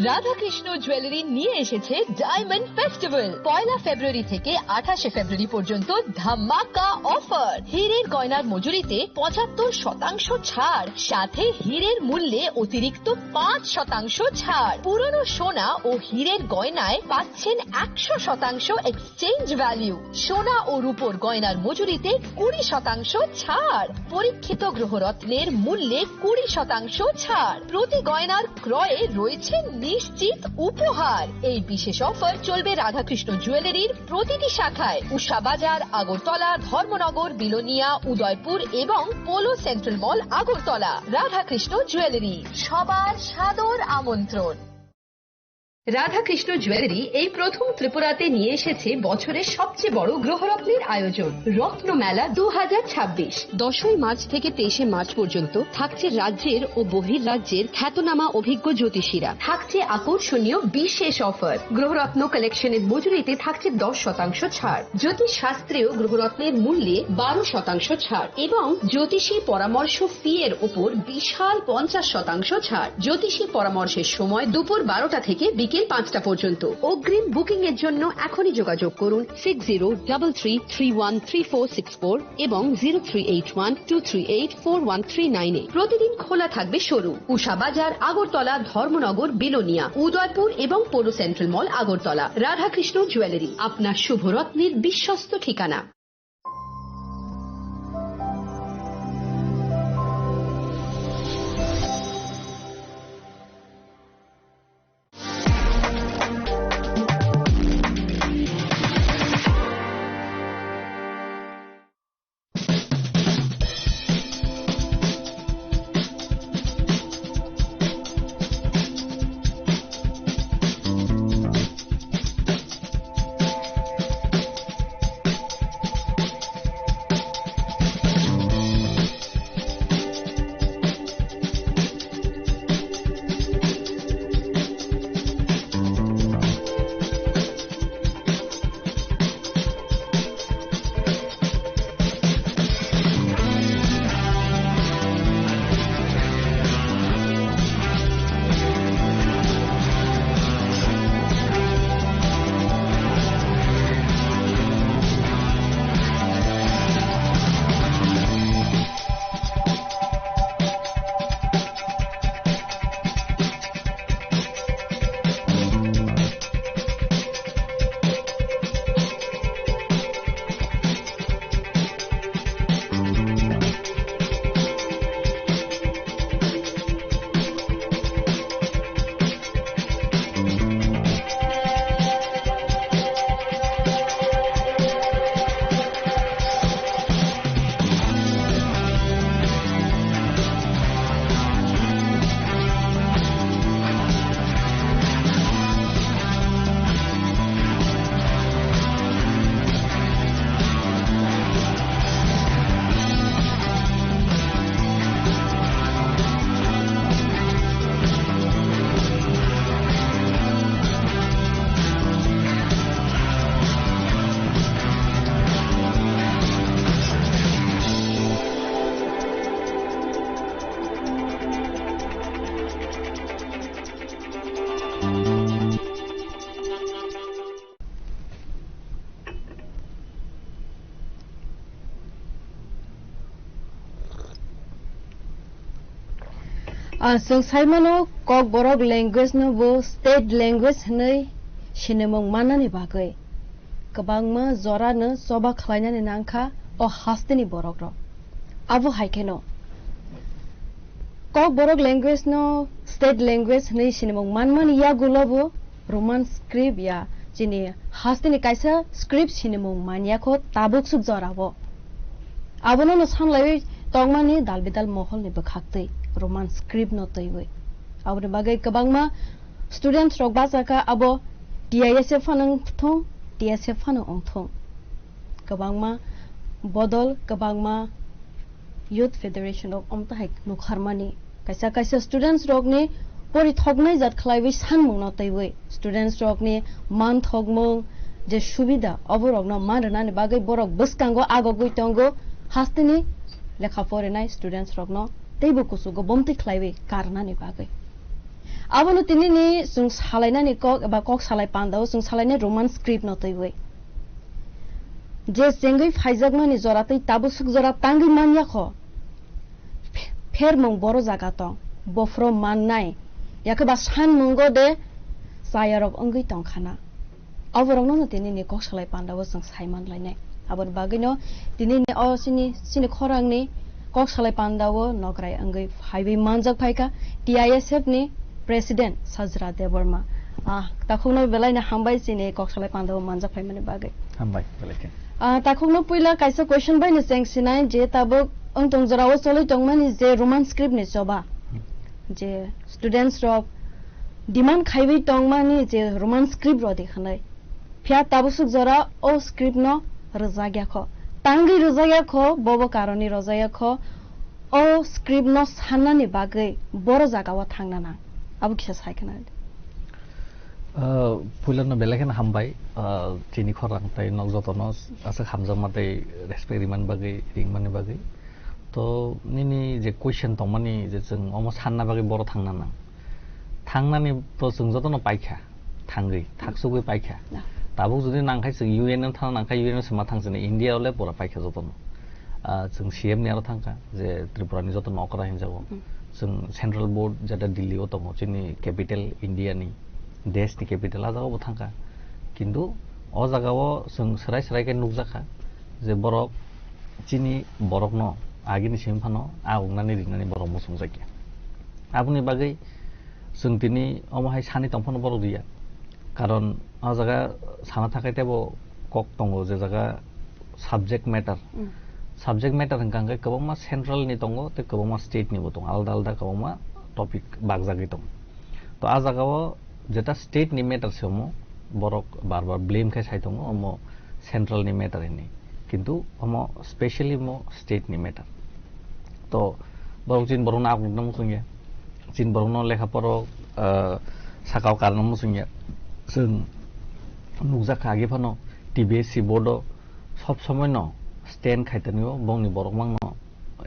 Radhakrishna jewellery নিয়ে এসেছে ডায়মন্ড ফেস্টিভ্যাল। 1 ফেব্রুয়ারি থেকে 28 ফেব্রুয়ারি পর্যন্ত ধামাকা অফার। হীরের গয়নার মজুরিতে 75% ছাড়, সাথে হীরের মূল্যে অতিরিক্ত 5% ছাড়। পুরনো সোনা ও হীরের গয়নায় পাচ্ছেন 100% এক্সচেঞ্জ ভ্যালু। সোনা ও রূপোর গয়নার মজুরিতে 20% ছাড়। পরীক্ষিত গ্রহরত্নের মূল্যে 20% ছাড়। প্রতি গয়নার ক্রয়ে রয়েছে নিশ্চিত উপহার। এই বিশেষ অফার চলবে রাধাকৃষ্ণ জুয়েলারির প্রতিটি শাখায়, উষা বাজার, আগরতলা, ধর্মনগর, বিলোনিয়া, উদয়পুর এবং পোলো সেন্ট্রাল মল, আগরতলা। রাধাকৃষ্ণ জুয়েলারি, সবার সাদর আমন্ত্রণ। রাধাকৃষ্ণ জুয়েলারি এই প্রথম ত্রিপুরাতে নিয়ে এসেছে বছরের সবচেয়ে বড় গ্রহরত্নের আয়োজন, রত্ন মেলা 2026। 10 মার্চ থেকে 23 মার্চ পর্যন্ত থাকছে রাজ্যের ও বহির্রাজ্যের খ্যাতনামা অভিজ্ঞ জ্যোতিষীরা। থাকছে আকর্ষণীয় বিশেষ অফার। গ্রহরত্ন কালেকশনের মজুরিতে থাকছে 10% ছাড়। জ্যোতিষ শাস্ত্রীয় গ্রহরত্নের মূল্যে 12% ছাড় এবং জ্যোতিষী পরামর্শ ফি এর উপর বিশাল 50% ছাড়। জ্যোতিষী পরামর্শের সময় দুপুর 12টা থেকে বিকেল 5টা পর্যন্ত। অগ্রিম বুকিং এর জন্য এখনই যোগাযোগ করুন 6033313464 এবং 038123841399 প্রতিদিন খোলা থাকবে শোরুম। উষা বাজার, আগরতলা, ধর্মনগর, বিলোনিয়া, উদয়পুর এবং পোলো সেন্ট্রাল মল, আগরতলা। রাধাকৃষ্ণ জুয়েলারি, আপনার শুভরত্নের বিশ্বস্ত ঠিকানা। जों साइमानो कक बरक लैंग्वेज नो बो स्टेट लैंग्वेज नै सिनेमं माननानै बागै गोबांमा जरानो सभा खालायनानै नांखा अ हास्तेनि बरक र आबो हायकेनो कक बरक लैंग्वेज नो स्टेट लैंग्वेज नै सिनेमं मानमान या गुलबो रोमान स्क्रिप्ट या जिनि हास्तेनि कायसा स्क्रिप्ट सिनेमं मानियाखो ताबुक सुब जराबो आबोनो न सानलाय तंमानि दालबिदाल महल नि बखाक्तै रोमान स्क्रिप्ट न तैवै आबो बागै गोबांमा स्टुडेन्ट्स रक बाजाका आबो टीआईएसएफ फानों थं टीएसएफ फानो अंथं गोबांमा बदल गोबांमा यूथ फेडरेशन ऑफ अमताहाय नुखारमानि कायसा कायसा स्टुडेन्ट्स रकनि pori thognai jat khlaiwi sanmung no taiwi students rok ni man thogmung je subida oborok no manrana ni bagai borok buskango agogoi tongo hastini lekha porinai students rok no teibo kusugo bomti khlaiwi karna ni bagai abono tinini sung salaina ni kok ba kok salai pandao sung salaina roman script no taiwi je sengoi phaijagno ni joratai tabusuk jora tangi manya kho fermung boro jaga tong bofro mannai yakaba san mungo de sayarok ongoi tong khana aborong no tini ni kok salai pandao sung saiman lainai abor bagino tini ni sini khorang ni kok salai pandao nokrai ongoi phaibi manjak phaika TISF ni president Sajra Deborma takhungno belaina hambai sini kok salai pandao manjak phaimani bagai hambai belake takhungno puila kaisa question bai ni sengsinai je tabok ongtong jarawo soloi tongmani je roman script ni choba je students rok demand khaibai tongmani je roman script ro dekhanai phya tabusuk jara o script no rojagya kho tangi rojagya kho bobo karoni rojagya kho o script no sanani bagai boro jagawa thangna na abu kisa saikana puilano belaken hambai chini khorang tai nok jotono asa hamjam matai experiment bagai ringmani bagai to nini je question tongmani je jeng omo sanna bagai boro thangna na thangnani to jeng jotono paikha thangai thaksugoi paikha tabuk jodi nangkhai jeng UN an thang nangkhai UN sema thangsene India ole pora paikha jotono jeng CM ni aro thangka je Tripura ni jotono okra hinjago jeng central board jeta Delhi o tongo chini capital India ni desh ni capital a jago bo thangka kintu o jagao jeng serai serai ke nukjaka je borok chini borok no agini simphano agungnani ringnani borok musung jakya abuni bagai jeng tini omohai sani tongphano borok riya karon o jaga sana thakai tebo kok tongo je jaga subject matter hangkai kwbangma central ni tongo te kwbangma state ni bo tongo alda alda kwbangma topic bagjagui tongo to a jagao jeta state ni matter somo borok barbar blame khai sai tongo omo central ni matter ni kintu omo specially mo state ni matter to borok jin borok na agum nang sungya jin borok no lekha poro sakau karna mo sungya jeng nukjaka age phano TBSC board sob somoy no stand khaitanio bongni borok mangno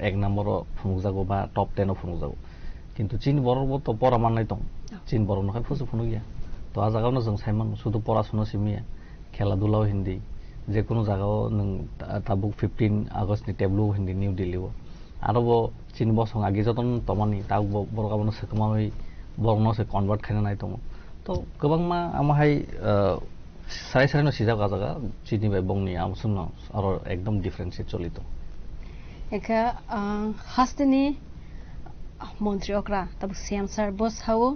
ek number o phunukjago ba top 10 o phunukjago kintu chin borok bo to pora mannai tong chin borok no khai phusu phunukya to a jagao no jeng saimon sudu porashono simia khela dulao hindi je kono jagao nung tabuk 15 August ni tableau hindi New Delhi o aro bo chin bosong age joton tomani tag borok abono sekmai borok no se convert khaina nai tong to kwbangma amahai sarai sarai no sijaga jaga chini bai bongni amsunno aro ekdom differentiate cholito eka hastini মন্ত্রী okra tab CM sir bos hawo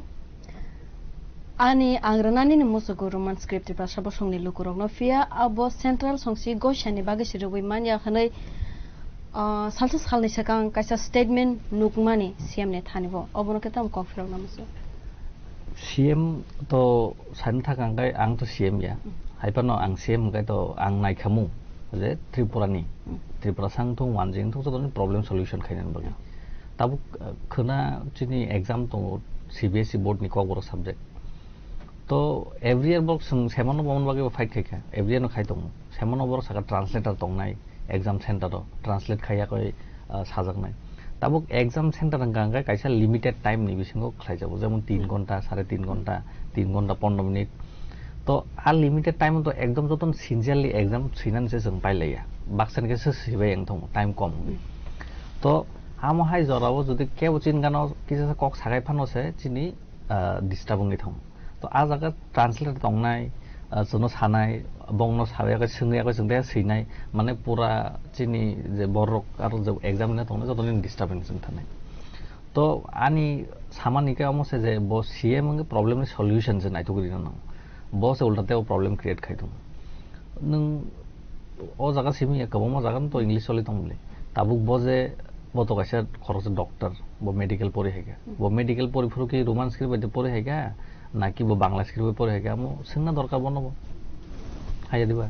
ani angranani ni musugo roman script pra sabo songni lukurok no fia abo central songsi goshani bagi siroi manya khanai salsa salni sakang kaisa statement nukmani CM ne thanibo obono ketam kofrok namusu CM to san thakangkai ang to CM ya haipano ang CM kai to ang nai khamu je Tripura sangthung wanjing thung to problem solution khainan bagi tabuk khana chini exam to CBSE board ni kogoro subject to every year box semono bomon bagi fight khaika every year no khai tong semono bor saka translator tong nai exam center ro translate khaya koi sajak nai tabuk exam center angkai kaisa limited time ni bisingo khlai jabo jemon 3 ঘন্টা 3.5 ঘন্টা 3 ঘন্টা 15 minute তো আর limited time তো একদম যতন sincerely exam সিনান সে जों পাইলাইয়া বাক্সান কে সিবাই একদম time কম তো আমহাই জরাবো যদি কেও চিন গানো কিসা কক সাগাই ফানছে চিনি ডিস্টার্বিং নি থং তো আ জায়গা ট্রান্সলেটর তংনাই জনো সানাই বংনো সাবাইকে সোংয়াকে जोंदे सैनाय माने पूरा चिनि जे बरक आरो जे एग्जाम ने तंनो जतनि डिस्टार्बिंग जों थानाय तो आनी सामानिका मसे जे बो सीएम के प्रॉब्लम नि सॉल्यूशन जे नाइतो गरिन न बस उल्टाते प्रॉब्लम क्रिएट खाइदों नों ओ जागा सिमी कबमा जागा तो इंग्लिश सली तंबले ताबुक बजे बतो कासे खरस डॉक्टर बो मेडिकल परि हेगा बो मेडिकल परि फुरु कि रोमान स्क्रिप्ट बदे परि हेगा ना कि बो बांग्ला स्क्रिप्ट परि हेगा मो सिंना दरकार बनबो हाया दिबा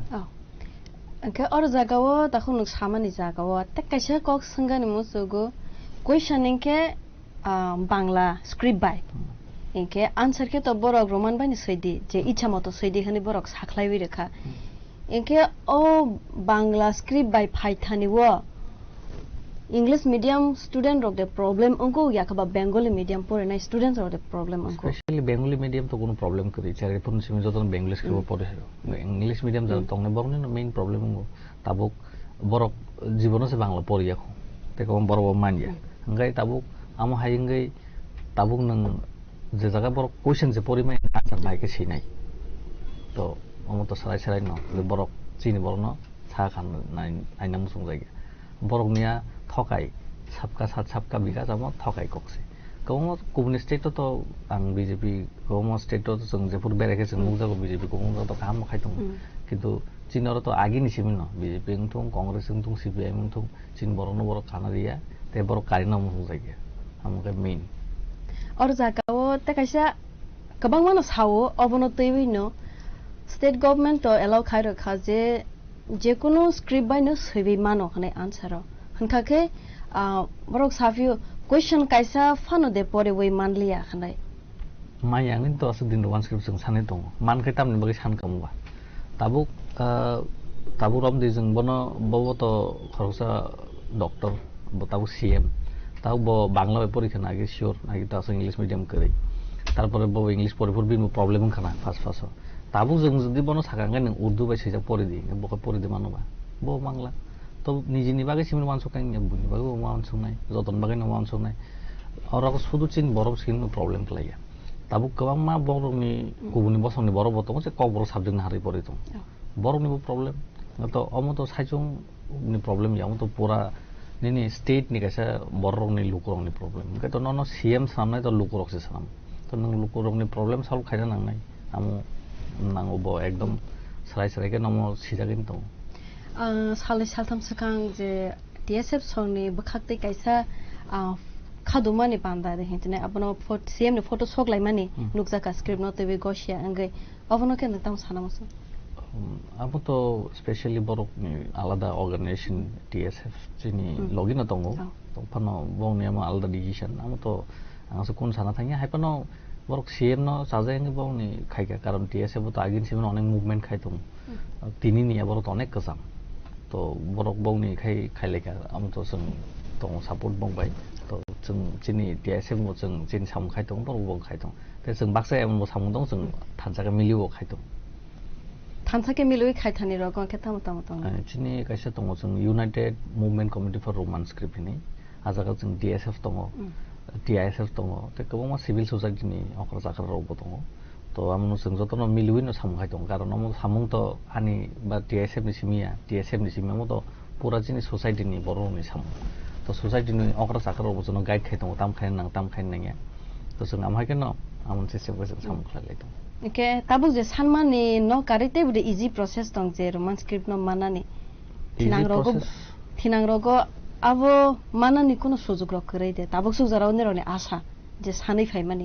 अंके और जागाव तखौ नु सामानि जागाव त कासे कक संगानि मुसुगो क्वेश्चनिंग के बांग्ला स्क्रिप्ट बाय একে আনসার কে তো বরক রোমান বানি সইদি যে ইচ্ছা মতো সইদি খানি বরক সাখলাইবি রেখা একে ও বাংলা স্ক্রিপ্ট বাই ফাইথানি ও ইংলিশ মিডিয়াম স্টুডেন্ট রক দে প্রবলেম অঙ্কো ইয়াকাবা বেঙ্গলি মিডিয়াম পড়ে নাই স্টুডেন্টস রক দে প্রবলেম অঙ্কো স্পেশালি বেঙ্গলি মিডিয়াম তো কোনো প্রবলেম করি চারে পুন সিমি যতন বেঙ্গলি স্ক্রিপ্ট পড়ে ইংলিশ মিডিয়াম জান তংনে বরনে মেইন প্রবলেম অঙ্কো তাবুক বরক জীবনে সে বাংলা পড়িয়া তেকো বড় মানিয়া ngay tabuk amo hayingai tabuk nang je jaga borok question je porimai answer bai ke sinai to amo to sarai no borok chini borno sa khan nai ainam sung jaiga borok nia thokai sabka biga jamo thokai kokse komo communist state to ang bjp komo state to jong je pur bereke jong mungjago bjp komo to kam khaitung kintu chinor to agi ni simin no bjp ngtung congress ngtung cpi ngtung chin borno borok khana dia te borok karina mung jaiga amke main और जागाओ त कैसा गोबां मानो सावो अबनो तैबिनो state government तो allow खाइ रखा जे जेकुनु script बाइनो सैबि मानो खने आन्सर हनखाके बरक साफियो क्वेश्चन कैसा फानो दे परे वे मानलिया खने मायाङिन तो असु दिन वान स्क्रिप्ट जों सानै दङ मानखे तामनि बगे सानकामुवा ताबु रम दे जों बनो बबो तो खरसा डॉक्टर बताबु सीएम তাও বাংলা পরীক্ষা না আগে শিওর নাকি তো ইংলিশ মিডিয়াম করে তারপরে বউ ইংলিশ পড়ে পড়বি প্রবলেম খানা ফার্স্ট তাবু जों যদি বনো সাকাঙ্গে নং উর্দু বাই সেজা পড়ে দি বকে পড়ে দি মানবা বউ বাংলা তো নিজেনি বাগে সিমির মানসো কাই বুনি বাগে মানসো নাই যতন বাগে না মানসো নাই আর শুধু চিন বড় সিন প্রবলেম প্লাইয়া তাবু গোবাং মা বড়নি গুবুনি বসনি বড় বত যে ক বড় সাবজেক্ট না হারি পড়ে তো বড়নি প্রবলেম তো অমতো সাইজং নি প্রবলেম ইয়ামো তো পুরা Nini state ni kaisa borok ni lukurong ni problem. Kai to nono CM samnai to lukurok se sam. To nang lukurong ni problem solve khaina nang nai. Amu nang obo ekdom sarai ke nomo sijagin to. Sale saltam sakang je DSF song ni bakhakte kaisa khaduma ni panda de hintne apno CM ni photo sok lai mani nukja ka script no tebe goshia angai abono ke natam sanamoso. Aku to specially borok ni alada organization TSF chini login atongo to pano bong ni ama alada decision amu to angso kun sana thangya hai pano borok CM no sajai ni bong ni khaiga karon TSF to agin simen onek movement khaitung tini ni borok onek kasam to borok bong ni khaileka amu to sung to support bong bai to sung chini TSF mo sung chin sam khaitung to bong khaitung te sung baksa em mo samung dong sung thanjaga miliwo khaitung थानसाके मिलुइ खाइथानि रगं केता मता चिनि काइसा दङ जों United movement committee फर Roman script नि आजागा जों DSF दङ TISF दङ ते गोबां civil सोसाइटिनि अखर जाखर रावबो दङ तो आमनु जों जतन मिलुइ न सामखाइ दङ कारण आमु सामुं तो आनि बा TISF नि सिमिया TSF नि सिमिया मतो पुरा चिनि सोसाइटिनि बर'नि सामुं तो सोसाइटिनि अखर जाखर रावबो जों गाइड खाइ दङ ताम खाइ नङा तो जों आमहाय केन आमन सिस्टेम जों सामुं खालाय दङ Oke, tabu je sanmani no karite bude easy process tong je roman script no manani. Tinang rogo abo manani kono sujog rok kore de tabuk sujara onero ni asa je sanai phai mani